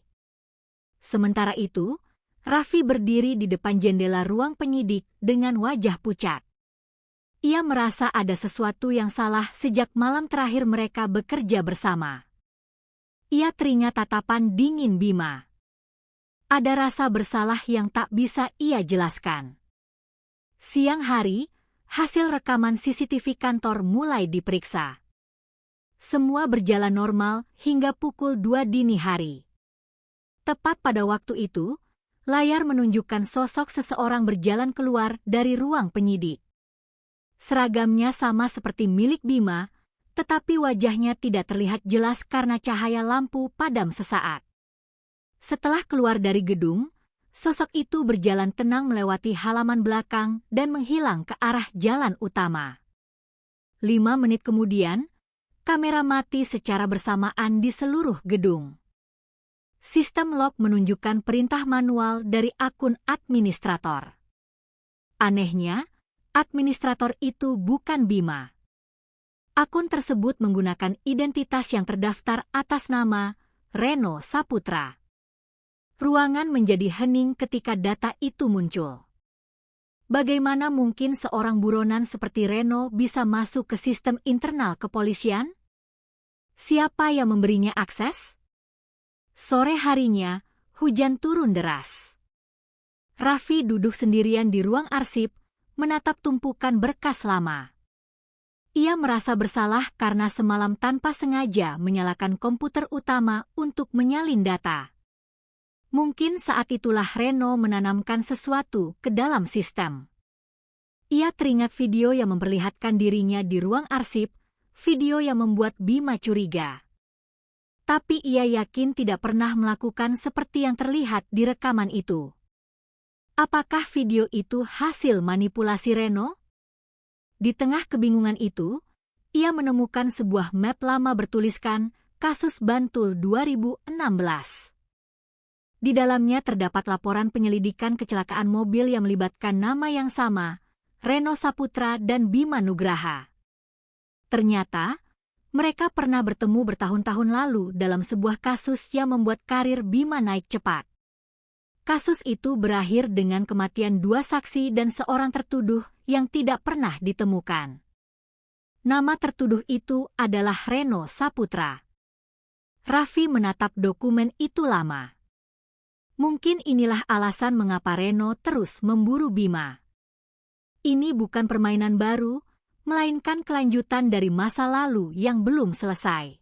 Sementara itu, Raffi berdiri di depan jendela ruang penyidik dengan wajah pucat. Ia merasa ada sesuatu yang salah sejak malam terakhir mereka bekerja bersama. Ia teringat tatapan dingin Bima. Ada rasa bersalah yang tak bisa ia jelaskan. Siang hari, hasil rekaman CCTV kantor mulai diperiksa. Semua berjalan normal hingga pukul 2 dini hari. Tepat pada waktu itu, layar menunjukkan sosok seseorang berjalan keluar dari ruang penyidik. Seragamnya sama seperti milik Bima, tetapi wajahnya tidak terlihat jelas karena cahaya lampu padam sesaat. Setelah keluar dari gedung, sosok itu berjalan tenang melewati halaman belakang dan menghilang ke arah jalan utama. 5 menit kemudian, kamera mati secara bersamaan di seluruh gedung. Sistem log menunjukkan perintah manual dari akun administrator. Anehnya, administrator itu bukan Bima. Akun tersebut menggunakan identitas yang terdaftar atas nama Reno Saputra. Ruangan menjadi hening ketika data itu muncul. Bagaimana mungkin seorang buronan seperti Reno bisa masuk ke sistem internal kepolisian? Siapa yang memberinya akses? Sore harinya, hujan turun deras. Raffi duduk sendirian di ruang arsip, menatap tumpukan berkas lama. Ia merasa bersalah karena semalam tanpa sengaja menyalakan komputer utama untuk menyalin data. Mungkin saat itulah Reno menanamkan sesuatu ke dalam sistem. Ia teringat video yang memperlihatkan dirinya di ruang arsip, video yang membuat Bima curiga. Tapi ia yakin tidak pernah melakukan seperti yang terlihat di rekaman itu. Apakah video itu hasil manipulasi Reno? Di tengah kebingungan itu, ia menemukan sebuah map lama bertuliskan Kasus Bantul 2016. Di dalamnya terdapat laporan penyelidikan kecelakaan mobil yang melibatkan nama yang sama, Reno Saputra dan Bima Nugraha. Ternyata, mereka pernah bertemu bertahun-tahun lalu dalam sebuah kasus yang membuat karir Bima naik cepat. Kasus itu berakhir dengan kematian 2 saksi dan seorang tertuduh yang tidak pernah ditemukan. Nama tertuduh itu adalah Reno Saputra. Raffi menatap dokumen itu lama. Mungkin inilah alasan mengapa Reno terus memburu Bima. Ini bukan permainan baru, melainkan kelanjutan dari masa lalu yang belum selesai.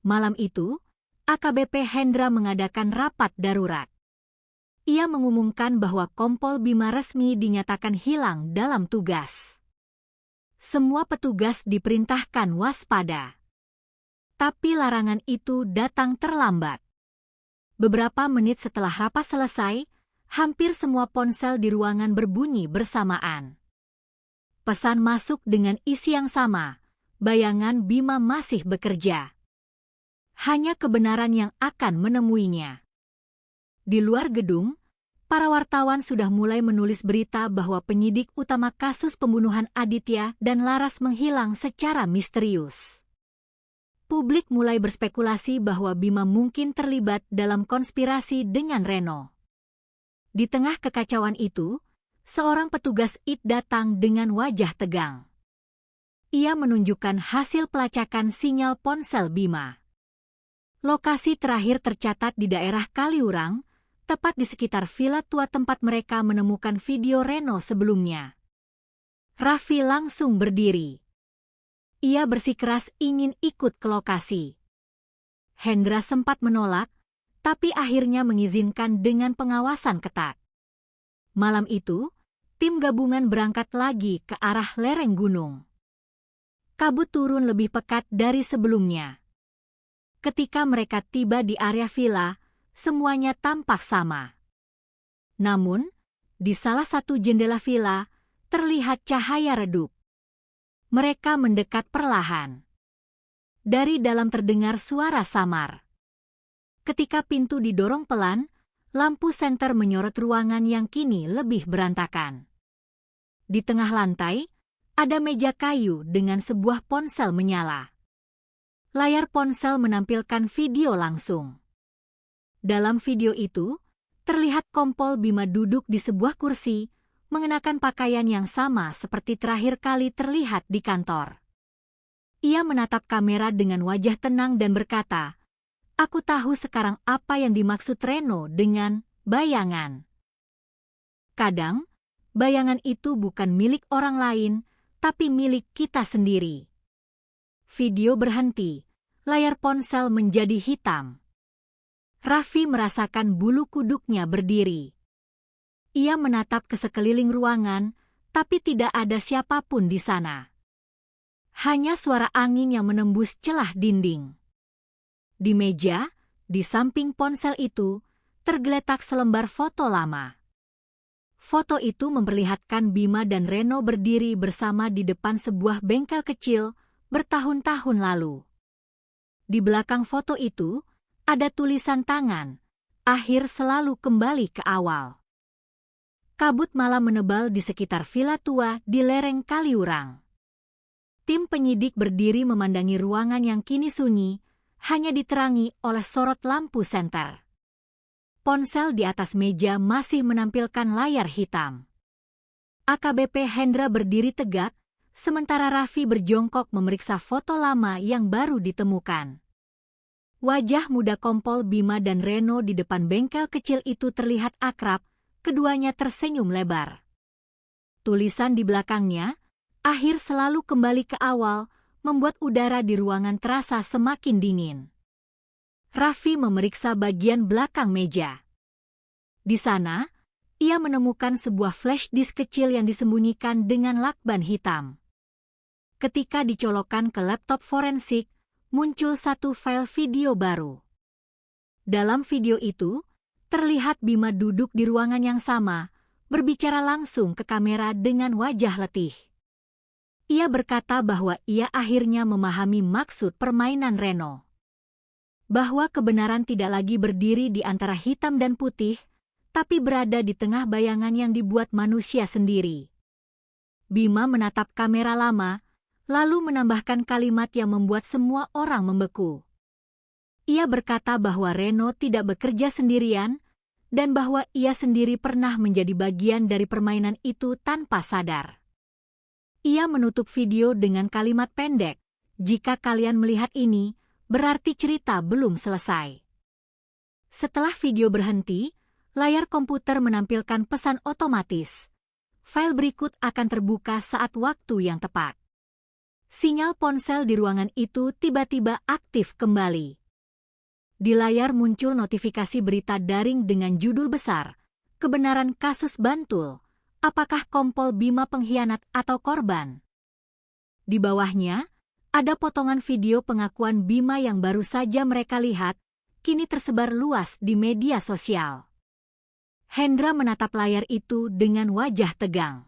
Malam itu, AKBP Hendra mengadakan rapat darurat. Ia mengumumkan bahwa Kompol Bima resmi dinyatakan hilang dalam tugas. Semua petugas diperintahkan waspada. Tapi larangan itu datang terlambat. Beberapa menit setelah rapat selesai, hampir semua ponsel di ruangan berbunyi bersamaan. Pesan masuk dengan isi yang sama, bayangan Bima masih bekerja. Hanya kebenaran yang akan menemuinya. Di luar gedung, para wartawan sudah mulai menulis berita bahwa penyidik utama kasus pembunuhan Aditya dan Laras menghilang secara misterius. Publik mulai berspekulasi bahwa Bima mungkin terlibat dalam konspirasi dengan Reno. Di tengah kekacauan itu, seorang petugas IT datang dengan wajah tegang. Ia menunjukkan hasil pelacakan sinyal ponsel Bima. Lokasi terakhir tercatat di daerah Kaliurang, tepat di sekitar villa tua tempat mereka menemukan video Reno sebelumnya. Raffi langsung berdiri. Ia bersikeras ingin ikut ke lokasi. Hendra sempat menolak, tapi akhirnya mengizinkan dengan pengawasan ketat. Malam itu, tim gabungan berangkat lagi ke arah lereng gunung. Kabut turun lebih pekat dari sebelumnya. Ketika mereka tiba di area villa, semuanya tampak sama. Namun, di salah satu jendela villa, terlihat cahaya redup. Mereka mendekat perlahan. Dari dalam terdengar suara samar. Ketika pintu didorong pelan, lampu senter menyorot ruangan yang kini lebih berantakan. Di tengah lantai, ada meja kayu dengan sebuah ponsel menyala. Layar ponsel menampilkan video langsung. Dalam video itu, terlihat Kompol Bima duduk di sebuah kursi, mengenakan pakaian yang sama seperti terakhir kali terlihat di kantor. Ia menatap kamera dengan wajah tenang dan berkata, "Aku tahu sekarang apa yang dimaksud Reno dengan bayangan. Kadang, bayangan itu bukan milik orang lain, tapi milik kita sendiri." Video berhenti, layar ponsel menjadi hitam. Raffi merasakan bulu kuduknya berdiri. Ia menatap ke sekeliling ruangan, tapi tidak ada siapapun di sana. Hanya suara angin yang menembus celah dinding. Di meja, di samping ponsel itu, tergeletak selembar foto lama. Foto itu memperlihatkan Bima dan Reno berdiri bersama di depan sebuah bengkel kecil bertahun-tahun lalu. Di belakang foto itu, ada tulisan tangan, "Akhir selalu kembali ke awal." Kabut malam menebal di sekitar villa tua di lereng Kaliurang. Tim penyidik berdiri memandangi ruangan yang kini sunyi, hanya diterangi oleh sorot lampu senter. Ponsel di atas meja masih menampilkan layar hitam. AKBP Hendra berdiri tegak, sementara Raffi berjongkok memeriksa foto lama yang baru ditemukan. Wajah muda Kompol Bima dan Reno di depan bengkel kecil itu terlihat akrab, keduanya tersenyum lebar. Tulisan di belakangnya, "Akhir selalu kembali ke awal," membuat udara di ruangan terasa semakin dingin. Raffi memeriksa bagian belakang meja. Di sana, ia menemukan sebuah flash disk kecil yang disembunyikan dengan lakban hitam. Ketika dicolokkan ke laptop forensik, muncul satu file video baru. Dalam video itu, terlihat Bima duduk di ruangan yang sama, berbicara langsung ke kamera dengan wajah letih. Ia berkata bahwa ia akhirnya memahami maksud permainan Reno. Bahwa kebenaran tidak lagi berdiri di antara hitam dan putih, tapi berada di tengah bayangan yang dibuat manusia sendiri. Bima menatap kamera lama, lalu menambahkan kalimat yang membuat semua orang membeku. Ia berkata bahwa Reno tidak bekerja sendirian, dan bahwa ia sendiri pernah menjadi bagian dari permainan itu tanpa sadar. Ia menutup video dengan kalimat pendek, "Jika kalian melihat ini, berarti cerita belum selesai." Setelah video berhenti, layar komputer menampilkan pesan otomatis. File berikut akan terbuka saat waktu yang tepat. Sinyal ponsel di ruangan itu tiba-tiba aktif kembali. Di layar muncul notifikasi berita daring dengan judul besar, "Kebenaran kasus Bantul. Apakah Kompol Bima pengkhianat atau korban?" Di bawahnya, ada potongan video pengakuan Bima yang baru saja mereka lihat, kini tersebar luas di media sosial. Hendra menatap layar itu dengan wajah tegang.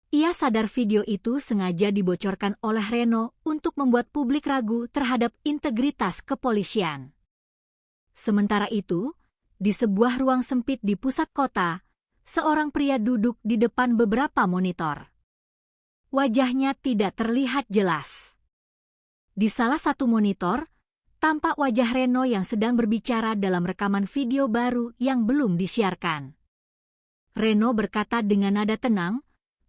Ia sadar video itu sengaja dibocorkan oleh Reno untuk membuat publik ragu terhadap integritas kepolisian. Sementara itu, di sebuah ruang sempit di pusat kota, seorang pria duduk di depan beberapa monitor. Wajahnya tidak terlihat jelas. Di salah satu monitor, tampak wajah Reno yang sedang berbicara dalam rekaman video baru yang belum disiarkan. Reno berkata dengan nada tenang,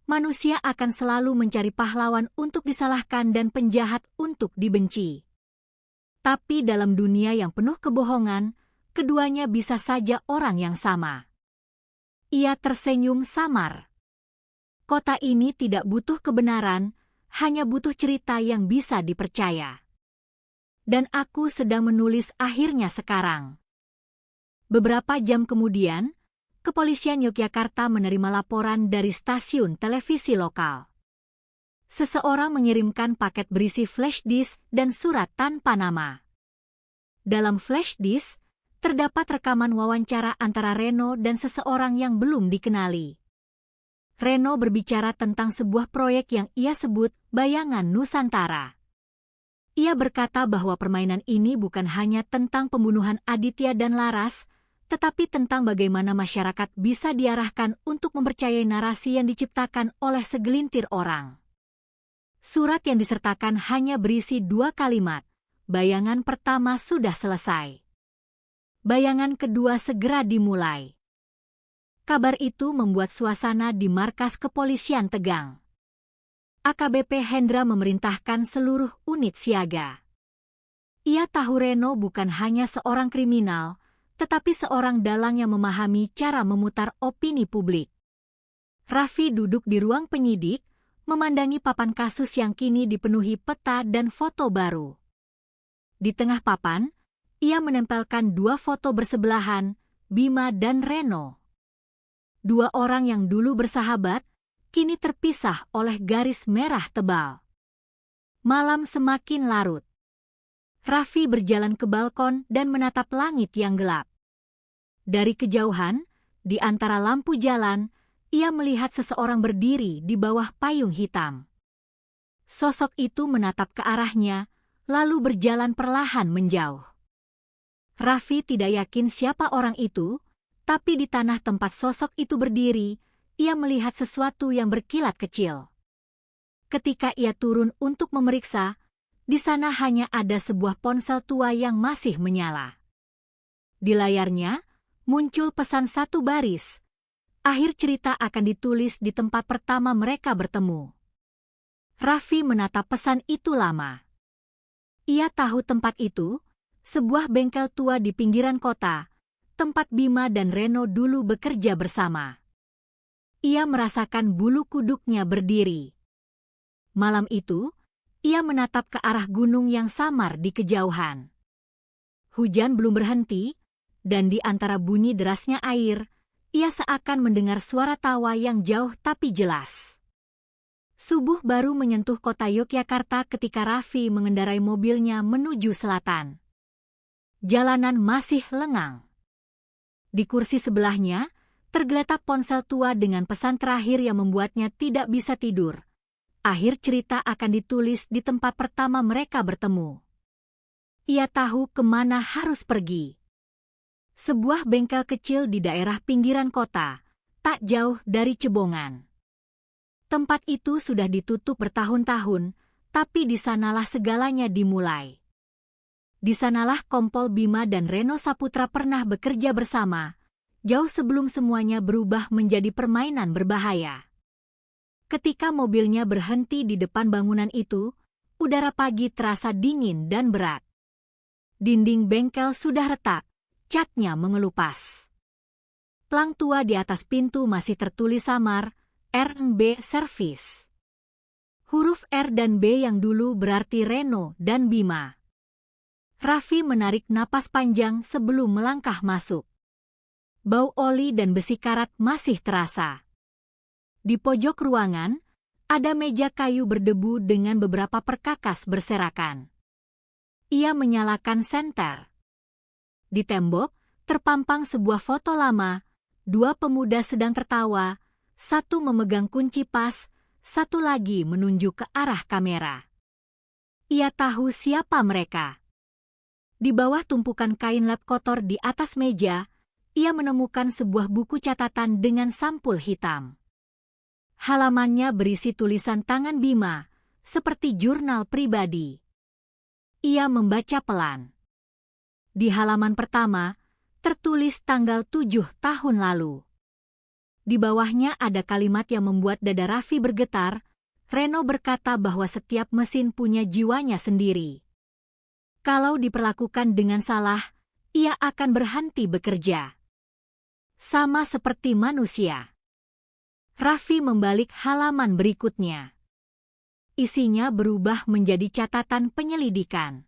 "Manusia akan selalu mencari pahlawan untuk disalahkan dan penjahat untuk dibenci. Tapi dalam dunia yang penuh kebohongan, keduanya bisa saja orang yang sama. Ia tersenyum samar. Kota ini tidak butuh kebenaran, hanya butuh cerita yang bisa dipercaya. Dan aku sedang menulis akhirnya sekarang. Beberapa jam kemudian, Kepolisian Yogyakarta menerima laporan dari stasiun televisi lokal. Seseorang mengirimkan paket berisi flash disk dan surat tanpa nama. Dalam flash disk, terdapat rekaman wawancara antara Reno dan seseorang yang belum dikenali. Reno berbicara tentang sebuah proyek yang ia sebut Bayangan Nusantara. Ia berkata bahwa permainan ini bukan hanya tentang pembunuhan Aditya dan Laras, tetapi tentang bagaimana masyarakat bisa diarahkan untuk mempercayai narasi yang diciptakan oleh segelintir orang. Surat yang disertakan hanya berisi 2 kalimat. Bayangan pertama sudah selesai. Bayangan kedua segera dimulai. Kabar itu membuat suasana di markas kepolisian tegang. AKBP Hendra memerintahkan seluruh unit siaga. Ia tahu Reno bukan hanya seorang kriminal, tetapi seorang dalang yang memahami cara memutar opini publik. Raffi duduk di ruang penyidik, memandangi papan kasus yang kini dipenuhi peta dan foto baru. Di tengah papan, ia menempelkan 2 foto bersebelahan, Bima dan Reno. 2 orang yang dulu bersahabat, kini terpisah oleh garis merah tebal. Malam semakin larut. Raffi berjalan ke balkon dan menatap langit yang gelap. Dari kejauhan, di antara lampu jalan, ia melihat seseorang berdiri di bawah payung hitam. Sosok itu menatap ke arahnya, lalu berjalan perlahan menjauh. Raffi tidak yakin siapa orang itu, tapi di tanah tempat sosok itu berdiri, ia melihat sesuatu yang berkilat kecil. Ketika ia turun untuk memeriksa, di sana hanya ada sebuah ponsel tua yang masih menyala. Di layarnya, muncul pesan 1 baris. Akhir cerita akan ditulis di tempat pertama mereka bertemu. Raffi menatap pesan itu lama. Ia tahu tempat itu, sebuah bengkel tua di pinggiran kota, tempat Bima dan Reno dulu bekerja bersama. Ia merasakan bulu kuduknya berdiri. Malam itu, ia menatap ke arah gunung yang samar di kejauhan. Hujan belum berhenti, dan di antara bunyi derasnya air, ia seakan mendengar suara tawa yang jauh tapi jelas. Subuh baru menyentuh kota Yogyakarta ketika Raffi mengendarai mobilnya menuju selatan. Jalanan masih lengang. Di kursi sebelahnya, tergeletak ponsel tua dengan pesan terakhir yang membuatnya tidak bisa tidur. Akhir cerita akan ditulis di tempat pertama mereka bertemu. Ia tahu kemana harus pergi. Sebuah bengkel kecil di daerah pinggiran kota, tak jauh dari Cebongan. Tempat itu sudah ditutup bertahun-tahun, tapi di sanalah segalanya dimulai. Di sanalah Kompol Bima dan Reno Saputra pernah bekerja bersama, jauh sebelum semuanya berubah menjadi permainan berbahaya. Ketika mobilnya berhenti di depan bangunan itu, udara pagi terasa dingin dan berat. Dinding bengkel sudah retak, catnya mengelupas. Plang tua di atas pintu masih tertulis samar, R&B Service. Huruf R dan B yang dulu berarti Reno dan Bima. Raffi menarik napas panjang sebelum melangkah masuk. Bau oli dan besi karat masih terasa. Di pojok ruangan, ada meja kayu berdebu dengan beberapa perkakas berserakan. Ia menyalakan senter. Di tembok, terpampang sebuah foto lama, 2 pemuda sedang tertawa, 1 memegang kunci pas, 1 lagi menunjuk ke arah kamera. Ia tahu siapa mereka. Di bawah tumpukan kain lap kotor di atas meja, ia menemukan sebuah buku catatan dengan sampul hitam. Halamannya berisi tulisan tangan Bima, seperti jurnal pribadi. Ia membaca pelan. Di halaman pertama, tertulis tanggal 7 tahun lalu. Di bawahnya ada kalimat yang membuat dada Raffi bergetar. Reno berkata bahwa setiap mesin punya jiwanya sendiri. Kalau diperlakukan dengan salah, ia akan berhenti bekerja. Sama seperti manusia. Raffi membalik halaman berikutnya. Isinya berubah menjadi catatan penyelidikan.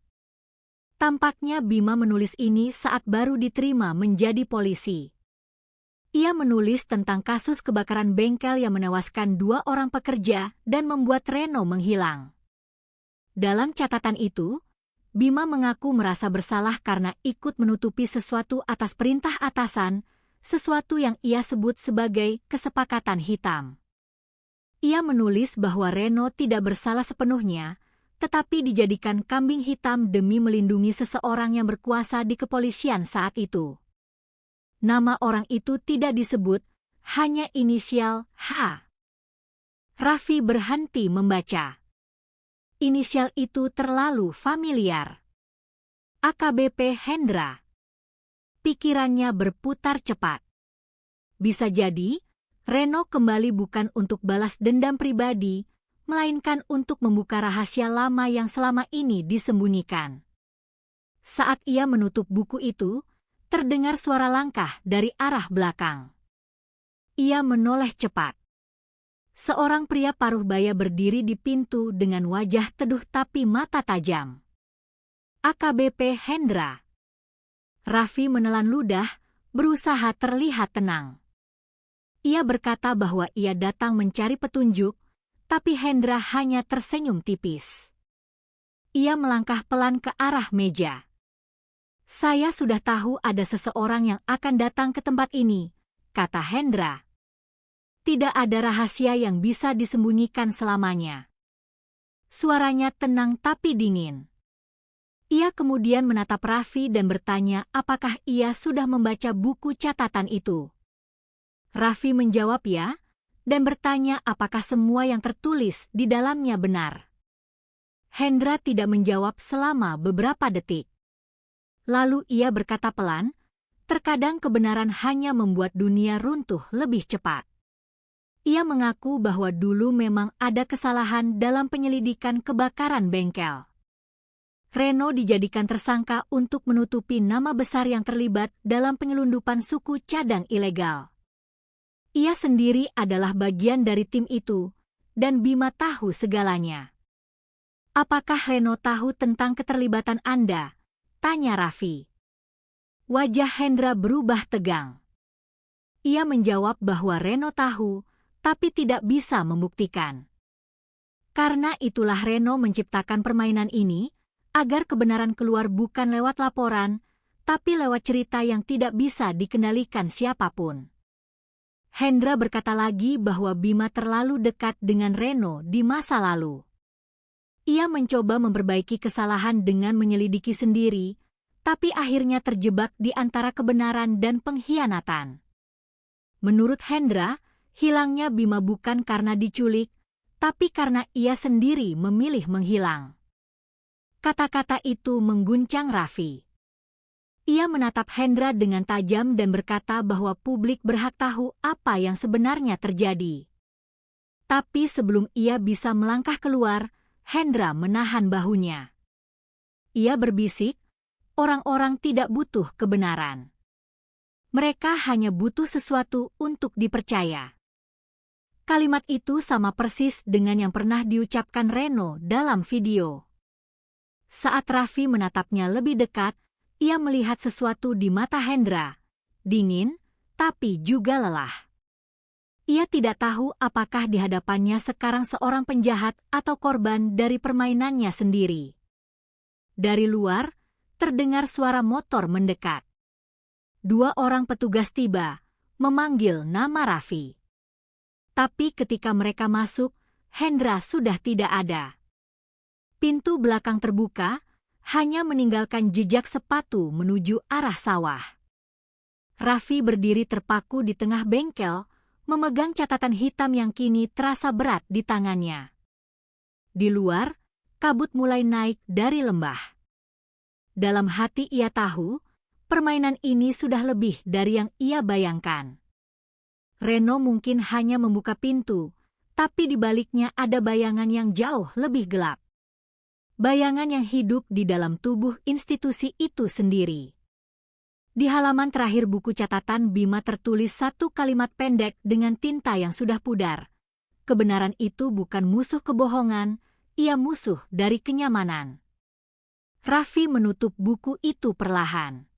Tampaknya Bima menulis ini saat baru diterima menjadi polisi. Ia menulis tentang kasus kebakaran bengkel yang menewaskan 2 orang pekerja dan membuat Reno menghilang. Dalam catatan itu, Bima mengaku merasa bersalah karena ikut menutupi sesuatu atas perintah atasan, sesuatu yang ia sebut sebagai kesepakatan hitam. Ia menulis bahwa Reno tidak bersalah sepenuhnya, tetapi dijadikan kambing hitam demi melindungi seseorang yang berkuasa di kepolisian saat itu. Nama orang itu tidak disebut, hanya inisial H. Raffi berhenti membaca. Inisial itu terlalu familiar. AKBP Hendra. Pikirannya berputar cepat. Bisa jadi, Reno kembali bukan untuk balas dendam pribadi, melainkan untuk membuka rahasia lama yang selama ini disembunyikan. Saat ia menutup buku itu, terdengar suara langkah dari arah belakang. Ia menoleh cepat. Seorang pria paruh baya berdiri di pintu dengan wajah teduh tapi mata tajam. AKBP Hendra. Raffi menelan ludah, berusaha terlihat tenang. Ia berkata bahwa ia datang mencari petunjuk, tapi Hendra hanya tersenyum tipis. Ia melangkah pelan ke arah meja. Saya sudah tahu ada seseorang yang akan datang ke tempat ini, kata Hendra. Tidak ada rahasia yang bisa disembunyikan selamanya. Suaranya tenang tapi dingin. Ia kemudian menatap Raffi dan bertanya apakah ia sudah membaca buku catatan itu. Raffi menjawab ya, dan bertanya apakah semua yang tertulis di dalamnya benar. Hendra tidak menjawab selama beberapa detik. Lalu ia berkata pelan, terkadang kebenaran hanya membuat dunia runtuh lebih cepat. Ia mengaku bahwa dulu memang ada kesalahan dalam penyelidikan kebakaran bengkel. Reno dijadikan tersangka untuk menutupi nama besar yang terlibat dalam penyelundupan suku cadang ilegal. Ia sendiri adalah bagian dari tim itu, dan Bima tahu segalanya. Apakah Reno tahu tentang keterlibatan Anda? Tanya Raffi. Wajah Hendra berubah tegang. Ia menjawab bahwa Reno tahu, tapi tidak bisa membuktikan. Karena itulah Reno menciptakan permainan ini, agar kebenaran keluar bukan lewat laporan, tapi lewat cerita yang tidak bisa dikendalikan siapapun. Hendra berkata lagi bahwa Bima terlalu dekat dengan Reno di masa lalu. Ia mencoba memperbaiki kesalahan dengan menyelidiki sendiri, tapi akhirnya terjebak di antara kebenaran dan pengkhianatan. Menurut Hendra, hilangnya Bima bukan karena diculik, tapi karena ia sendiri memilih menghilang. Kata-kata itu mengguncang Raffi. Ia menatap Hendra dengan tajam dan berkata bahwa publik berhak tahu apa yang sebenarnya terjadi. Tapi sebelum ia bisa melangkah keluar, Hendra menahan bahunya. Ia berbisik, orang-orang tidak butuh kebenaran. Mereka hanya butuh sesuatu untuk dipercaya. Kalimat itu sama persis dengan yang pernah diucapkan Reno dalam video. Saat Raffi menatapnya lebih dekat, ia melihat sesuatu di mata Hendra, dingin, tapi juga lelah. Ia tidak tahu apakah di hadapannya sekarang seorang penjahat atau korban dari permainannya sendiri. Dari luar, terdengar suara motor mendekat. 2 orang petugas tiba, memanggil nama Raffi. Tapi ketika mereka masuk, Hendra sudah tidak ada. Pintu belakang terbuka, hanya meninggalkan jejak sepatu menuju arah sawah. Raffi berdiri terpaku di tengah bengkel, memegang catatan hitam yang kini terasa berat di tangannya. Di luar, kabut mulai naik dari lembah. Dalam hati ia tahu, permainan ini sudah lebih dari yang ia bayangkan. Reno mungkin hanya membuka pintu, tapi di baliknya ada bayangan yang jauh lebih gelap. Bayangan yang hidup di dalam tubuh institusi itu sendiri. Di halaman terakhir buku catatan Bima tertulis satu kalimat pendek dengan tinta yang sudah pudar. Kebenaran itu bukan musuh kebohongan, ia musuh dari kenyamanan. Raffi menutup buku itu perlahan.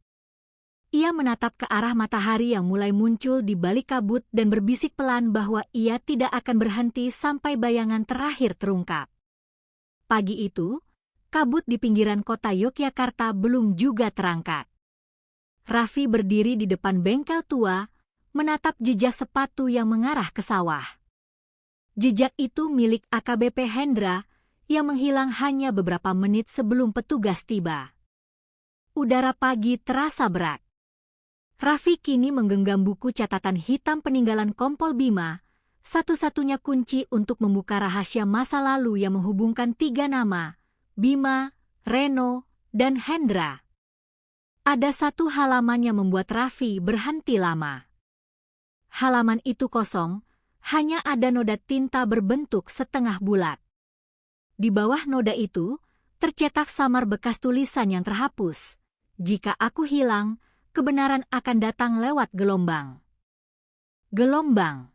Ia menatap ke arah matahari yang mulai muncul di balik kabut dan berbisik pelan bahwa ia tidak akan berhenti sampai bayangan terakhir terungkap. Pagi itu, kabut di pinggiran kota Yogyakarta belum juga terangkat. Raffi berdiri di depan bengkel tua, menatap jejak sepatu yang mengarah ke sawah. Jejak itu milik AKBP Hendra, yang menghilang hanya beberapa menit sebelum petugas tiba. Udara pagi terasa berat. Raffi kini menggenggam buku catatan hitam peninggalan Kompol Bima, satu-satunya kunci untuk membuka rahasia masa lalu yang menghubungkan tiga nama, Bima, Reno, dan Hendra. Ada satu halaman yang membuat Raffi berhenti lama. Halaman itu kosong, hanya ada noda tinta berbentuk setengah bulat. Di bawah noda itu, tercetak samar bekas tulisan yang terhapus. Jika aku hilang, kebenaran akan datang lewat gelombang. Gelombang.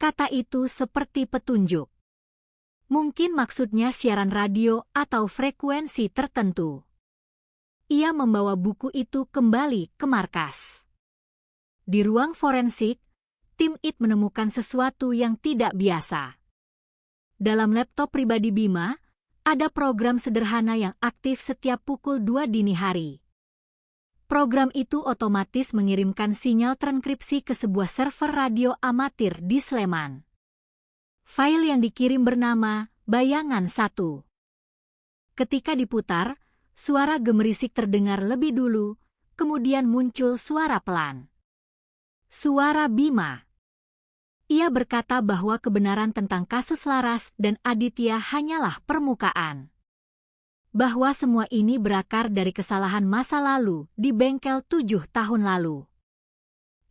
Kata itu seperti petunjuk. Mungkin maksudnya siaran radio atau frekuensi tertentu. Ia membawa buku itu kembali ke markas. Di ruang forensik, tim IT menemukan sesuatu yang tidak biasa. Dalam laptop pribadi Bima, ada program sederhana yang aktif setiap pukul 2 dini hari. Program itu otomatis mengirimkan sinyal transkripsi ke sebuah server radio amatir di Sleman. File yang dikirim bernama Bayangan 1. Ketika diputar, suara gemerisik terdengar lebih dulu, kemudian muncul suara pelan. Suara Bima. Ia berkata bahwa kebenaran tentang kasus Laras dan Aditya hanyalah permukaan. Bahwa semua ini berakar dari kesalahan masa lalu di bengkel 7 tahun lalu.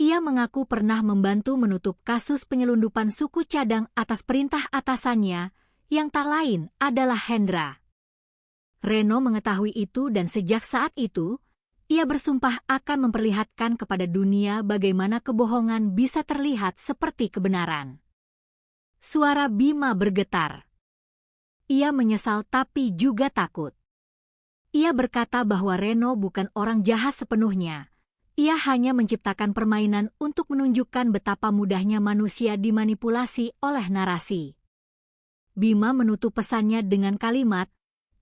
Ia mengaku pernah membantu menutup kasus penyelundupan suku cadang atas perintah atasannya, yang tak lain adalah Hendra. Reno mengetahui itu dan sejak saat itu, ia bersumpah akan memperlihatkan kepada dunia bagaimana kebohongan bisa terlihat seperti kebenaran. Suara Bima bergetar. Ia menyesal tapi juga takut. Ia berkata bahwa Reno bukan orang jahat sepenuhnya. Ia hanya menciptakan permainan untuk menunjukkan betapa mudahnya manusia dimanipulasi oleh narasi. Bima menutup pesannya dengan kalimat,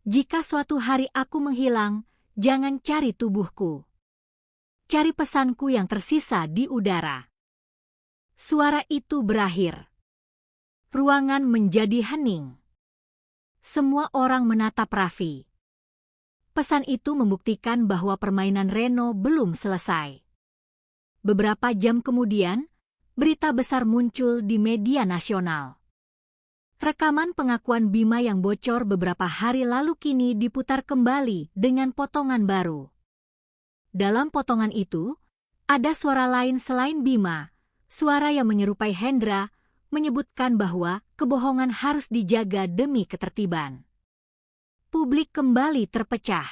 "Jika suatu hari aku menghilang, jangan cari tubuhku. Cari pesanku yang tersisa di udara." Suara itu berakhir. Ruangan menjadi hening. Semua orang menatap Raffi. Pesan itu membuktikan bahwa permainan Reno belum selesai. Beberapa jam kemudian, berita besar muncul di media nasional. Rekaman pengakuan Bima yang bocor beberapa hari lalu kini diputar kembali dengan potongan baru. Dalam potongan itu, ada suara lain selain Bima, suara yang menyerupai Hendra, menyebutkan bahwa kebohongan harus dijaga demi ketertiban. Publik kembali terpecah.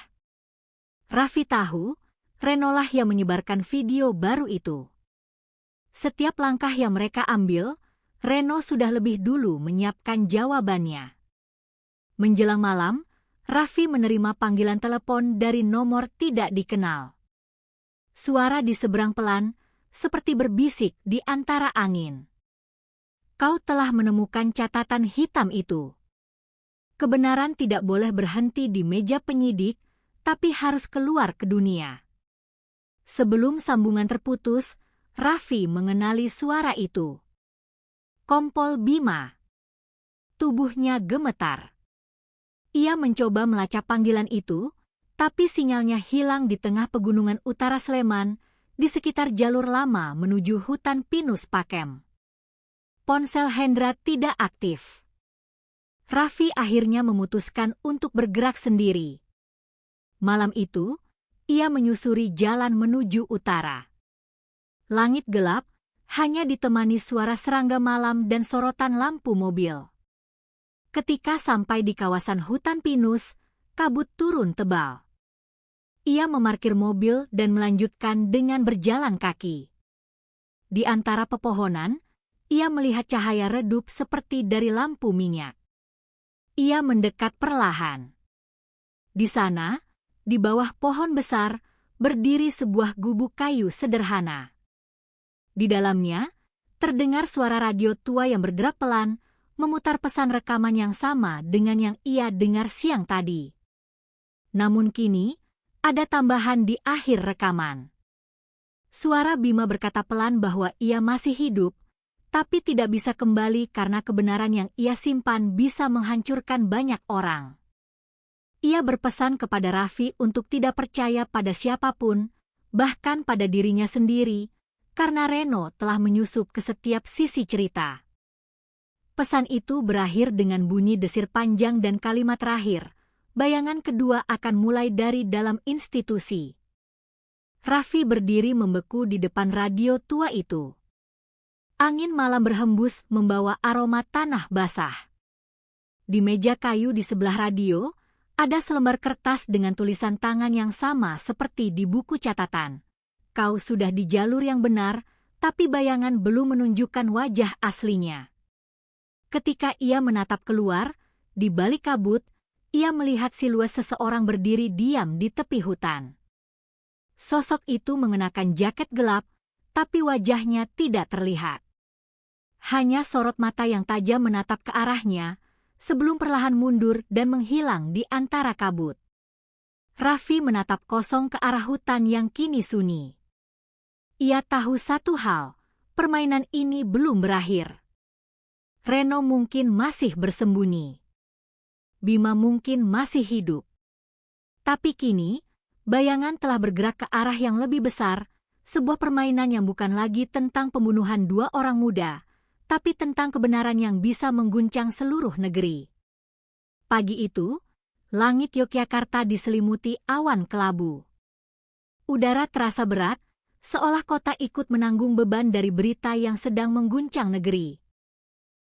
Raffi tahu, Renolah yang menyebarkan video baru itu. Setiap langkah yang mereka ambil, Reno sudah lebih dulu menyiapkan jawabannya. Menjelang malam, Raffi menerima panggilan telepon dari nomor tidak dikenal. Suara di seberang pelan, seperti berbisik di antara angin. "Kau telah menemukan catatan hitam itu. Kebenaran tidak boleh berhenti di meja penyidik, tapi harus keluar ke dunia." Sebelum sambungan terputus, Raffi mengenali suara itu. Kompol Bima. Tubuhnya gemetar. Ia mencoba melacak panggilan itu, tapi sinyalnya hilang di tengah pegunungan utara Sleman, di sekitar jalur lama menuju hutan pinus Pakem. Ponsel Hendra tidak aktif. Raffi akhirnya memutuskan untuk bergerak sendiri. Malam itu, ia menyusuri jalan menuju utara. Langit gelap, hanya ditemani suara serangga malam dan sorotan lampu mobil. Ketika sampai di kawasan hutan pinus, kabut turun tebal. ia memarkir mobil dan melanjutkan dengan berjalan kaki. Di antara pepohonan, ia melihat cahaya redup seperti dari lampu minyak. Ia mendekat perlahan. Di sana, di bawah pohon besar, berdiri sebuah gubuk kayu sederhana. Di dalamnya, terdengar suara radio tua yang berderak pelan, memutar pesan rekaman yang sama dengan yang ia dengar siang tadi. Namun kini, ada tambahan di akhir rekaman. Suara Bima berkata pelan bahwa ia masih hidup, tapi tidak bisa kembali karena kebenaran yang ia simpan bisa menghancurkan banyak orang. Ia berpesan kepada Raffi untuk tidak percaya pada siapapun, bahkan pada dirinya sendiri, karena Reno telah menyusup ke setiap sisi cerita. Pesan itu berakhir dengan bunyi desir panjang dan kalimat terakhir. Bayangan kedua akan mulai dari dalam institusi. Raffi berdiri membeku di depan radio tua itu. Angin malam berhembus membawa aroma tanah basah. Di meja kayu di sebelah radio, ada selembar kertas dengan tulisan tangan yang sama seperti di buku catatan. Kau sudah di jalur yang benar, tapi bayangan belum menunjukkan wajah aslinya. Ketika ia menatap keluar, di balik kabut, ia melihat siluet seseorang berdiri diam di tepi hutan. Sosok itu mengenakan jaket gelap, tapi wajahnya tidak terlihat. Hanya sorot mata yang tajam menatap ke arahnya, sebelum perlahan mundur dan menghilang di antara kabut. Raffi menatap kosong ke arah hutan yang kini sunyi. Ia tahu satu hal, permainan ini belum berakhir. Reno mungkin masih bersembunyi. Bima mungkin masih hidup. Tapi kini, bayangan telah bergerak ke arah yang lebih besar, sebuah permainan yang bukan lagi tentang pembunuhan dua orang muda, tapi tentang kebenaran yang bisa mengguncang seluruh negeri. Pagi itu, langit Yogyakarta diselimuti awan kelabu. Udara terasa berat, seolah kota ikut menanggung beban dari berita yang sedang mengguncang negeri.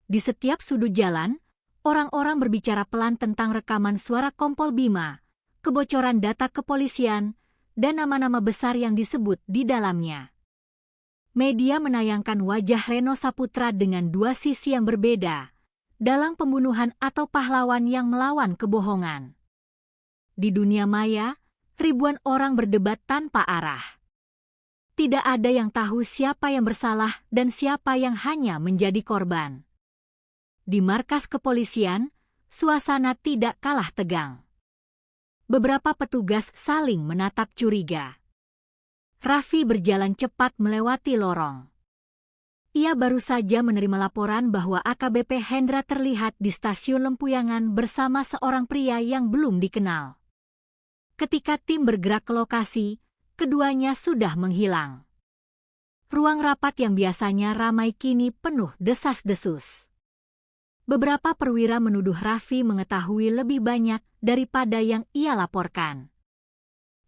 Di setiap sudut jalan, orang-orang berbicara pelan tentang rekaman suara Kompol Bima, kebocoran data kepolisian, dan nama-nama besar yang disebut di dalamnya. Media menayangkan wajah Reno Saputra dengan dua sisi yang berbeda, dalang pembunuhan atau pahlawan yang melawan kebohongan. Di dunia maya, ribuan orang berdebat tanpa arah. Tidak ada yang tahu siapa yang bersalah dan siapa yang hanya menjadi korban. Di markas kepolisian, suasana tidak kalah tegang. Beberapa petugas saling menatap curiga. Raffi berjalan cepat melewati lorong. Ia baru saja menerima laporan bahwa AKBP Hendra terlihat di stasiun Lempuyangan bersama seorang pria yang belum dikenal. Ketika tim bergerak ke lokasi, keduanya sudah menghilang. Ruang rapat yang biasanya ramai kini penuh desas-desus. Beberapa perwira menuduh Raffi mengetahui lebih banyak daripada yang ia laporkan.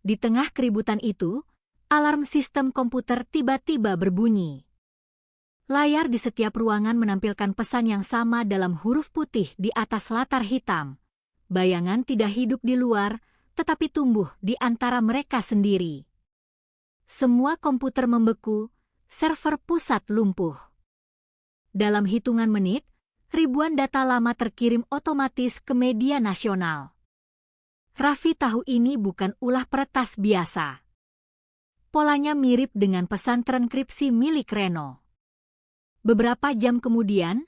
Di tengah keributan itu, alarm sistem komputer tiba-tiba berbunyi. Layar di setiap ruangan menampilkan pesan yang sama dalam huruf putih di atas latar hitam. Bayangan tidak hidup di luar, tetapi tumbuh di antara mereka sendiri. Semua komputer membeku, server pusat lumpuh. Dalam hitungan menit, ribuan data lama terkirim otomatis ke media nasional. Raffi tahu ini bukan ulah peretas biasa. Polanya mirip dengan pesan transkripsi milik Reno. Beberapa jam kemudian,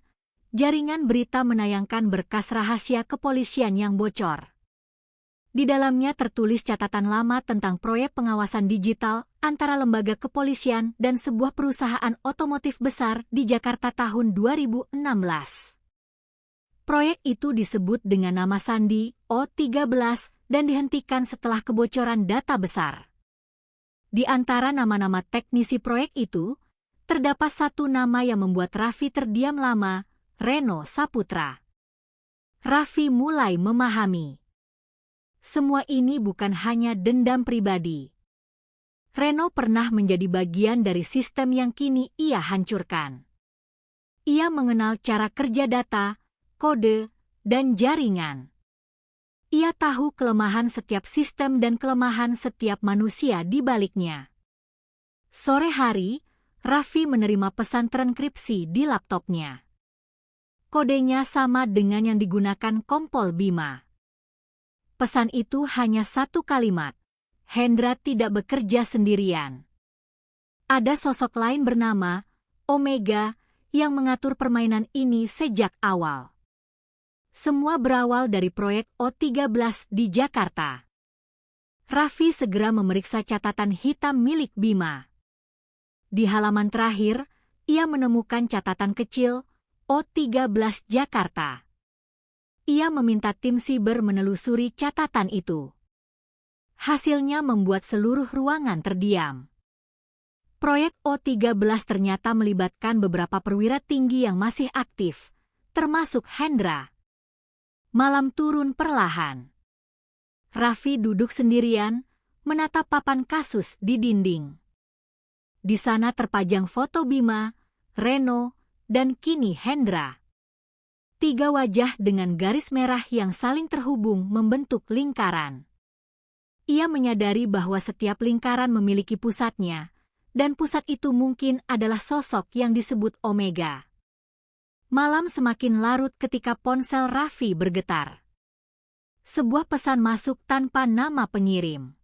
jaringan berita menayangkan berkas rahasia kepolisian yang bocor. Di dalamnya tertulis catatan lama tentang proyek pengawasan digital antara lembaga kepolisian dan sebuah perusahaan otomotif besar di Jakarta tahun 2016. Proyek itu disebut dengan nama sandi O13 dan dihentikan setelah kebocoran data besar. Di antara nama-nama teknisi proyek itu, terdapat satu nama yang membuat Raffi terdiam lama, Reno Saputra. Raffi mulai memahami. Semua ini bukan hanya dendam pribadi. Reno pernah menjadi bagian dari sistem yang kini ia hancurkan. Ia mengenal cara kerja data, kode, dan jaringan. Ia tahu kelemahan setiap sistem dan kelemahan setiap manusia di baliknya. Sore hari, Raffi menerima pesan trankripsi di laptopnya. Kodenya sama dengan yang digunakan Kompol Bima. Pesan itu hanya satu kalimat. Hendra tidak bekerja sendirian. Ada sosok lain bernama Omega yang mengatur permainan ini sejak awal. Semua berawal dari proyek O13 di Jakarta. Raffi segera memeriksa catatan hitam milik Bima. Di halaman terakhir, ia menemukan catatan kecil O13 Jakarta. Ia meminta tim siber menelusuri catatan itu. Hasilnya membuat seluruh ruangan terdiam. Proyek O13 ternyata melibatkan beberapa perwira tinggi yang masih aktif, termasuk Hendra. Malam turun perlahan. Raffi duduk sendirian, menatap papan kasus di dinding. Di sana terpajang foto Bima, Reno, dan kini Hendra. 3 wajah dengan garis merah yang saling terhubung membentuk lingkaran. Ia menyadari bahwa setiap lingkaran memiliki pusatnya, dan pusat itu mungkin adalah sosok yang disebut Omega. Malam semakin larut ketika ponsel Raffi bergetar. Sebuah pesan masuk tanpa nama pengirim.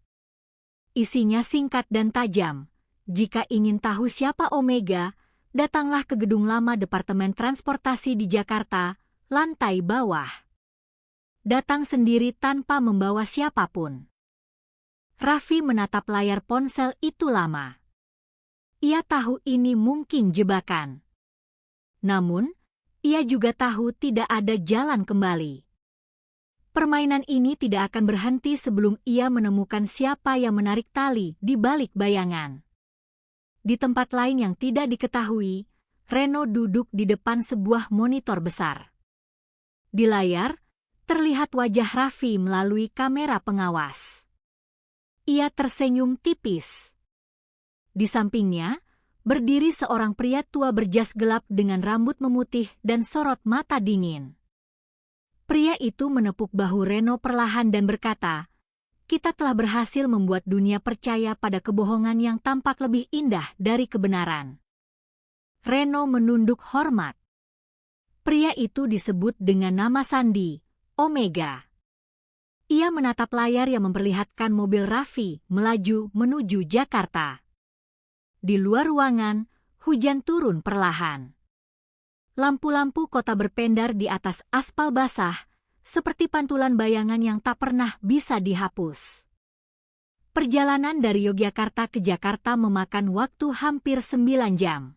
Isinya singkat dan tajam. Jika ingin tahu siapa Omega, datanglah ke gedung lama Departemen Transportasi di Jakarta, lantai bawah. Datang sendiri tanpa membawa siapapun. Raffi menatap layar ponsel itu lama. Ia tahu ini mungkin jebakan. Namun, ia juga tahu tidak ada jalan kembali. Permainan ini tidak akan berhenti sebelum ia menemukan siapa yang menarik tali di balik bayangan. Di tempat lain yang tidak diketahui, Reno duduk di depan sebuah monitor besar. Di layar, terlihat wajah Raffi melalui kamera pengawas. Ia tersenyum tipis. Di sampingnya, berdiri seorang pria tua berjas gelap dengan rambut memutih dan sorot mata dingin. Pria itu menepuk bahu Reno perlahan dan berkata, "Kita telah berhasil membuat dunia percaya pada kebohongan yang tampak lebih indah dari kebenaran." Reno menunduk hormat. Pria itu disebut dengan nama sandi, Omega. Ia menatap layar yang memperlihatkan mobil Raffi melaju menuju Jakarta. Di luar ruangan, hujan turun perlahan. Lampu-lampu kota berpendar di atas aspal basah, seperti pantulan bayangan yang tak pernah bisa dihapus. Perjalanan dari Yogyakarta ke Jakarta memakan waktu hampir 9 jam.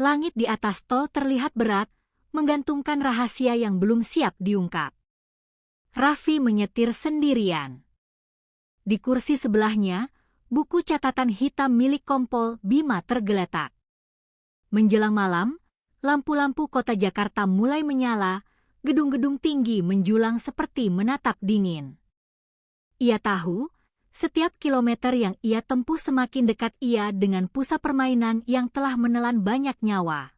Langit di atas tol terlihat berat, menggantungkan rahasia yang belum siap diungkap. Raffi menyetir sendirian. Di kursi sebelahnya, buku catatan hitam milik Kompol Bima tergeletak. Menjelang malam, lampu-lampu kota Jakarta mulai menyala, gedung-gedung tinggi menjulang seperti menatap dingin. Ia tahu, setiap kilometer yang ia tempuh semakin dekat ia dengan pusat permainan yang telah menelan banyak nyawa.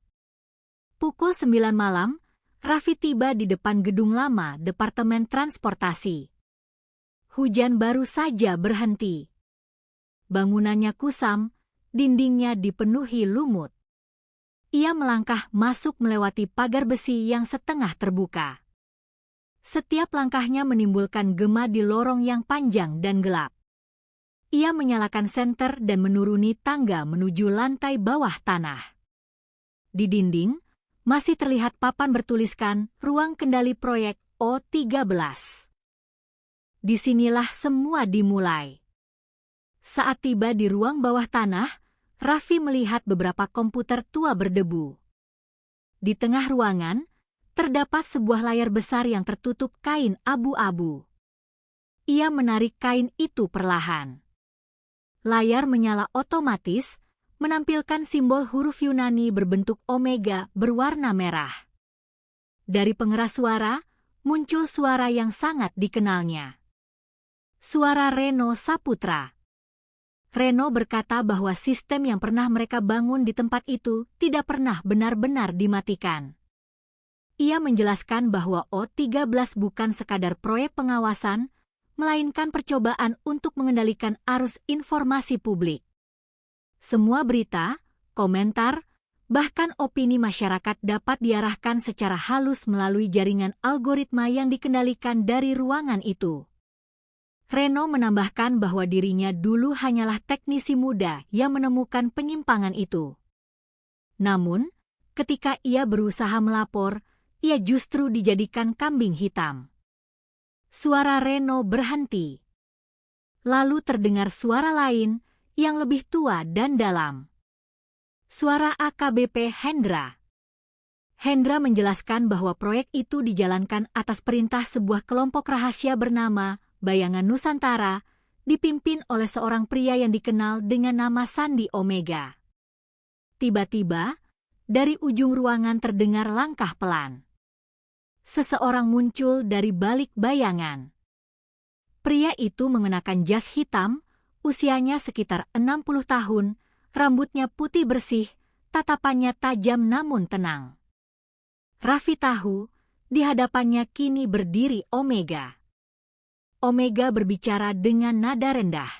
Pukul 9 malam, Raffi tiba di depan gedung lama Departemen Transportasi. Hujan baru saja berhenti. Bangunannya kusam, dindingnya dipenuhi lumut. Ia melangkah masuk melewati pagar besi yang setengah terbuka. Setiap langkahnya menimbulkan gema di lorong yang panjang dan gelap. Ia menyalakan senter dan menuruni tangga menuju lantai bawah tanah. Di dinding, masih terlihat papan bertuliskan Ruang Kendali Proyek O13. Disinilah semua dimulai. Saat tiba di ruang bawah tanah, Raffi melihat beberapa komputer tua berdebu. Di tengah ruangan, terdapat sebuah layar besar yang tertutup kain abu-abu. Ia menarik kain itu perlahan. Layar menyala otomatis, menampilkan simbol huruf Yunani berbentuk omega berwarna merah. Dari pengeras suara, muncul suara yang sangat dikenalnya. Suara Reno Saputra. Reno berkata bahwa sistem yang pernah mereka bangun di tempat itu tidak pernah benar-benar dimatikan. Ia menjelaskan bahwa O13 bukan sekadar proyek pengawasan, melainkan percobaan untuk mengendalikan arus informasi publik. Semua berita, komentar, bahkan opini masyarakat dapat diarahkan secara halus melalui jaringan algoritma yang dikendalikan dari ruangan itu. Reno menambahkan bahwa dirinya dulu hanyalah teknisi muda yang menemukan penyimpangan itu. Namun, ketika ia berusaha melapor, ia justru dijadikan kambing hitam. Suara Reno berhenti. Lalu terdengar suara lain yang lebih tua dan dalam. Suara AKBP Hendra. Hendra menjelaskan bahwa proyek itu dijalankan atas perintah sebuah kelompok rahasia bernama Bayangan Nusantara, dipimpin oleh seorang pria yang dikenal dengan nama Sandi Omega. Tiba-tiba, dari ujung ruangan terdengar langkah pelan. Seseorang muncul dari balik bayangan. Pria itu mengenakan jas hitam, usianya sekitar 60 tahun, rambutnya putih bersih, tatapannya tajam namun tenang. Raffi tahu, di hadapannya kini berdiri Omega. Omega berbicara dengan nada rendah.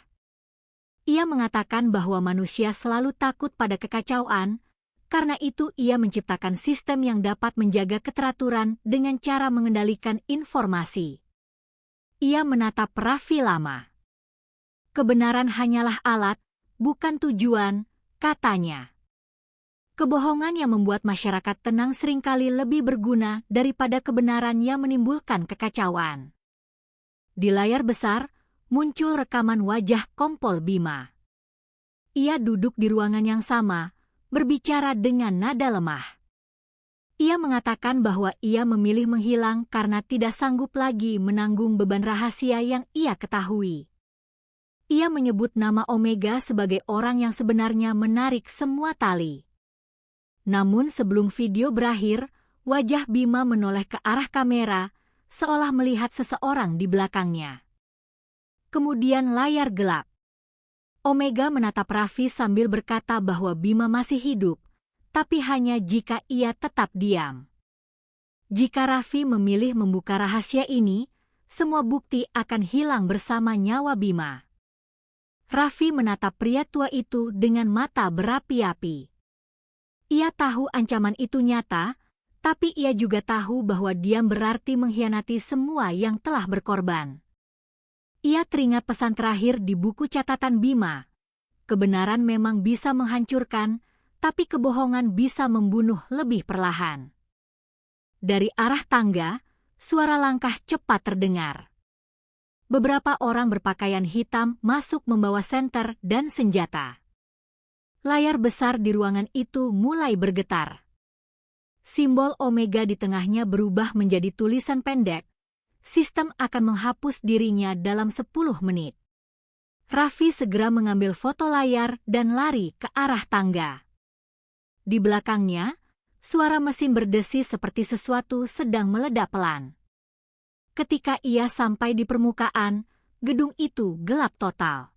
Ia mengatakan bahwa manusia selalu takut pada kekacauan, karena itu ia menciptakan sistem yang dapat menjaga keteraturan dengan cara mengendalikan informasi. Ia menatap Raffi lama. Kebenaran hanyalah alat, bukan tujuan, katanya. Kebohongan yang membuat masyarakat tenang seringkali lebih berguna daripada kebenaran yang menimbulkan kekacauan. Di layar besar, muncul rekaman wajah Kompol Bima. Ia duduk di ruangan yang sama, berbicara dengan nada lemah. Ia mengatakan bahwa ia memilih menghilang karena tidak sanggup lagi menanggung beban rahasia yang ia ketahui. Ia menyebut nama Omega sebagai orang yang sebenarnya menarik semua tali. Namun sebelum video berakhir, wajah Bima menoleh ke arah kamera, seolah melihat seseorang di belakangnya. Kemudian layar gelap. Omega menatap Raffi sambil berkata bahwa Bima masih hidup, tapi hanya jika ia tetap diam. Jika Raffi memilih membuka rahasia ini, semua bukti akan hilang bersama nyawa Bima. Raffi menatap pria tua itu dengan mata berapi-api. Ia tahu ancaman itu nyata, tapi ia juga tahu bahwa diam berarti mengkhianati semua yang telah berkorban. Ia teringat pesan terakhir di buku catatan Bima. Kebenaran memang bisa menghancurkan, tapi kebohongan bisa membunuh lebih perlahan. Dari arah tangga, suara langkah cepat terdengar. Beberapa orang berpakaian hitam masuk membawa senter dan senjata. Layar besar di ruangan itu mulai bergetar. Simbol Omega di tengahnya berubah menjadi tulisan pendek. Sistem akan menghapus dirinya dalam 10 menit. Raffi segera mengambil foto layar dan lari ke arah tangga. Di belakangnya, suara mesin berdesis seperti sesuatu sedang meledak pelan. Ketika ia sampai di permukaan, gedung itu gelap total.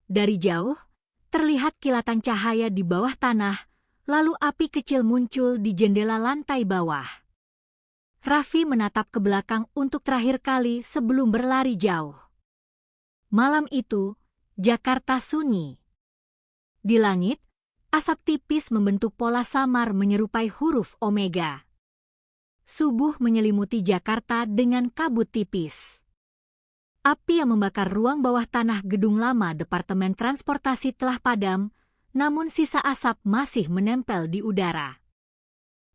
Dari jauh, terlihat kilatan cahaya di bawah tanah, lalu api kecil muncul di jendela lantai bawah. Raffi menatap ke belakang untuk terakhir kali sebelum berlari jauh. Malam itu, Jakarta sunyi. Di langit, asap tipis membentuk pola samar menyerupai huruf Omega. Subuh menyelimuti Jakarta dengan kabut tipis. Api yang membakar ruang bawah tanah gedung lama Departemen Transportasi telah padam, namun sisa asap masih menempel di udara.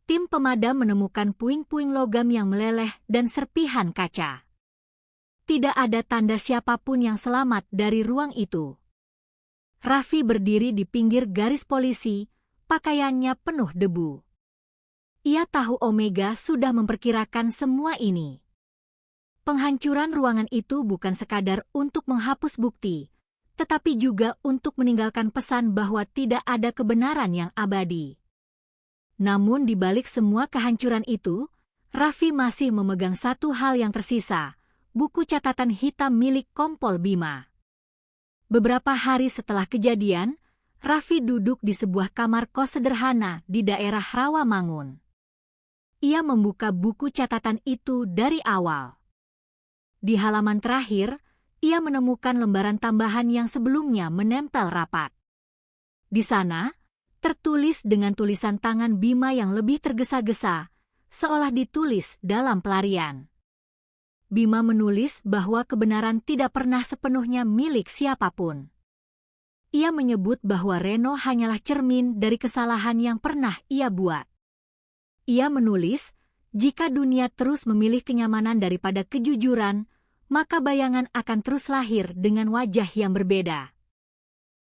Tim pemadam menemukan puing-puing logam yang meleleh dan serpihan kaca. Tidak ada tanda siapapun yang selamat dari ruang itu. Raffi berdiri di pinggir garis polisi, pakaiannya penuh debu. Ia tahu Omega sudah memperkirakan semua ini. Penghancuran ruangan itu bukan sekadar untuk menghapus bukti, tetapi juga untuk meninggalkan pesan bahwa tidak ada kebenaran yang abadi. Namun di balik semua kehancuran itu, Raffi masih memegang satu hal yang tersisa, buku catatan hitam milik Kompol Bima. Beberapa hari setelah kejadian, Raffi duduk di sebuah kamar kos sederhana di daerah Rawamangun. ia membuka buku catatan itu dari awal. Di halaman terakhir, ia menemukan lembaran tambahan yang sebelumnya menempel rapat. Di sana, tertulis dengan tulisan tangan Bima yang lebih tergesa-gesa, seolah ditulis dalam pelarian. Bima menulis bahwa kebenaran tidak pernah sepenuhnya milik siapapun. Ia menyebut bahwa Reno hanyalah cermin dari kesalahan yang pernah ia buat. Ia menulis, jika dunia terus memilih kenyamanan daripada kejujuran, maka bayangan akan terus lahir dengan wajah yang berbeda.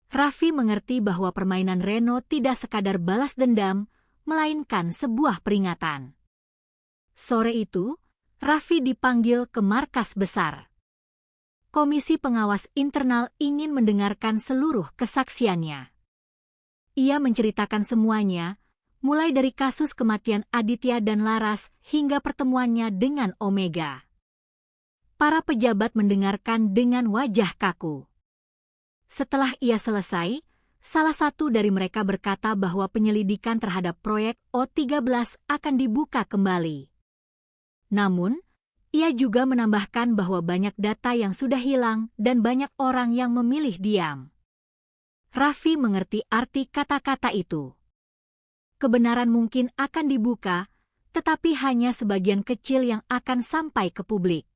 Raffi mengerti bahwa permainan Reno tidak sekadar balas dendam, melainkan sebuah peringatan. Sore itu, Raffi dipanggil ke markas besar. Komisi Pengawas Internal ingin mendengarkan seluruh kesaksiannya. Ia menceritakan semuanya, mulai dari kasus kematian Aditya dan Laras hingga pertemuannya dengan Omega. Para pejabat mendengarkan dengan wajah kaku. Setelah ia selesai, salah satu dari mereka berkata bahwa penyelidikan terhadap proyek O13 akan dibuka kembali. Namun, ia juga menambahkan bahwa banyak data yang sudah hilang dan banyak orang yang memilih diam. Raffi mengerti arti kata-kata itu. Kebenaran mungkin akan dibuka, tetapi hanya sebagian kecil yang akan sampai ke publik.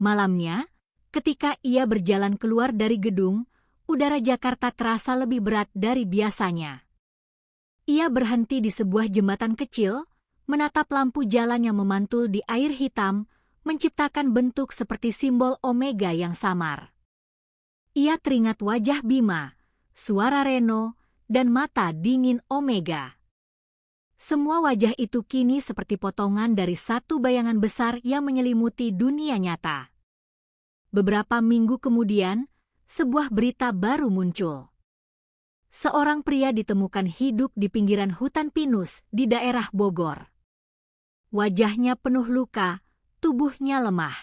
Malamnya, ketika ia berjalan keluar dari gedung, udara Jakarta terasa lebih berat dari biasanya. Ia berhenti di sebuah jembatan kecil, menatap lampu jalan yang memantul di air hitam, menciptakan bentuk seperti simbol Omega yang samar. Ia teringat wajah Bima, suara Reno, dan mata dingin Omega. Semua wajah itu kini seperti potongan dari satu bayangan besar yang menyelimuti dunia nyata. Beberapa minggu kemudian, sebuah berita baru muncul. Seorang pria ditemukan hidup di pinggiran hutan pinus di daerah Bogor. Wajahnya penuh luka, tubuhnya lemah.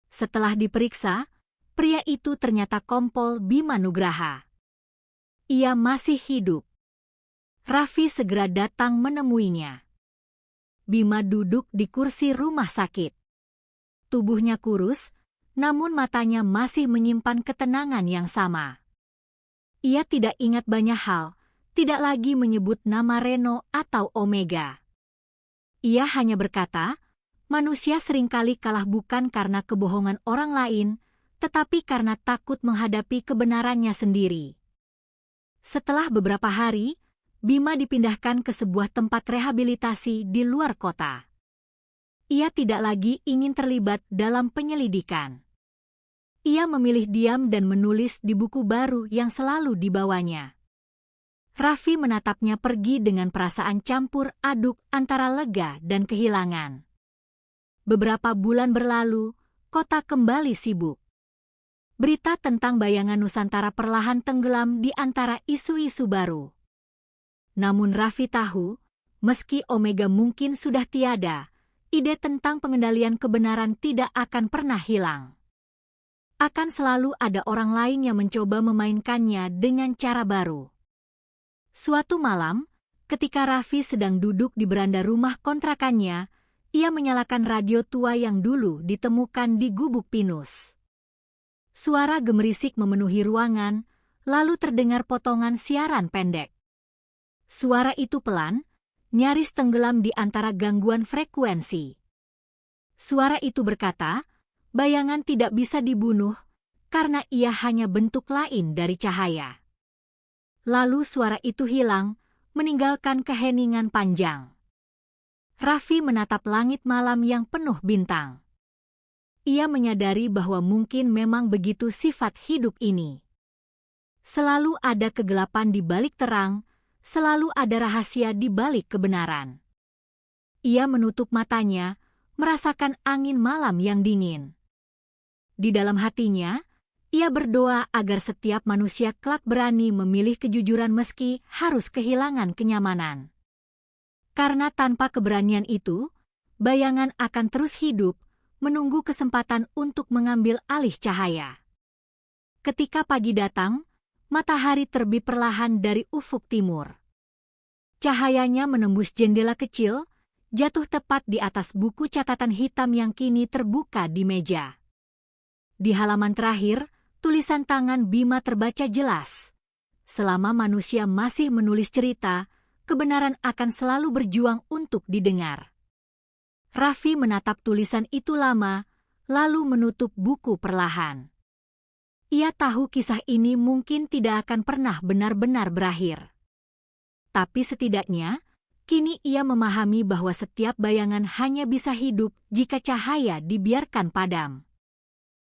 Setelah diperiksa, pria itu ternyata Kompol Bima Nugraha. Ia masih hidup. Raffi segera datang menemuinya. Bima duduk di kursi rumah sakit. Tubuhnya kurus, namun matanya masih menyimpan ketenangan yang sama. Ia tidak ingat banyak hal, tidak lagi menyebut nama Reno atau Omega. Ia hanya berkata, manusia seringkali kalah bukan karena kebohongan orang lain, tetapi karena takut menghadapi kebenarannya sendiri. Setelah beberapa hari, Bima dipindahkan ke sebuah tempat rehabilitasi di luar kota. Ia tidak lagi ingin terlibat dalam penyelidikan. Ia memilih diam dan menulis di buku baru yang selalu dibawanya. Raffi menatapnya pergi dengan perasaan campur aduk antara lega dan kehilangan. Beberapa bulan berlalu, kota kembali sibuk. Berita tentang bayangan Nusantara perlahan tenggelam di antara isu-isu baru. Namun Raffi tahu, meski Omega mungkin sudah tiada, ide tentang pengendalian kebenaran tidak akan pernah hilang. Akan selalu ada orang lain yang mencoba memainkannya dengan cara baru. Suatu malam, ketika Raffi sedang duduk di beranda rumah kontrakannya, ia menyalakan radio tua yang dulu ditemukan di gubuk pinus. Suara gemerisik memenuhi ruangan, lalu terdengar potongan siaran pendek. Suara itu pelan, nyaris tenggelam di antara gangguan frekuensi. Suara itu berkata, bayangan tidak bisa dibunuh karena ia hanya bentuk lain dari cahaya. Lalu suara itu hilang, meninggalkan keheningan panjang. Raffi menatap langit malam yang penuh bintang. Ia menyadari bahwa mungkin memang begitu sifat hidup ini. Selalu ada kegelapan di balik terang, selalu ada rahasia di balik kebenaran. Ia menutup matanya, merasakan angin malam yang dingin. Di dalam hatinya, ia berdoa agar setiap manusia kelak berani memilih kejujuran meski harus kehilangan kenyamanan. Karena tanpa keberanian itu, bayangan akan terus hidup, menunggu kesempatan untuk mengambil alih cahaya. Ketika pagi datang, matahari terbit perlahan dari ufuk timur. Cahayanya menembus jendela kecil jatuh tepat di atas buku catatan hitam yang kini terbuka di meja. Di halaman terakhir, tulisan tangan Bima terbaca jelas. Selama manusia masih menulis cerita, kebenaran akan selalu berjuang untuk didengar. Raffi menatap tulisan itu lama, lalu menutup buku perlahan. Ia tahu kisah ini mungkin tidak akan pernah benar-benar berakhir. Tapi setidaknya, kini ia memahami bahwa setiap bayangan hanya bisa hidup jika cahaya dibiarkan padam.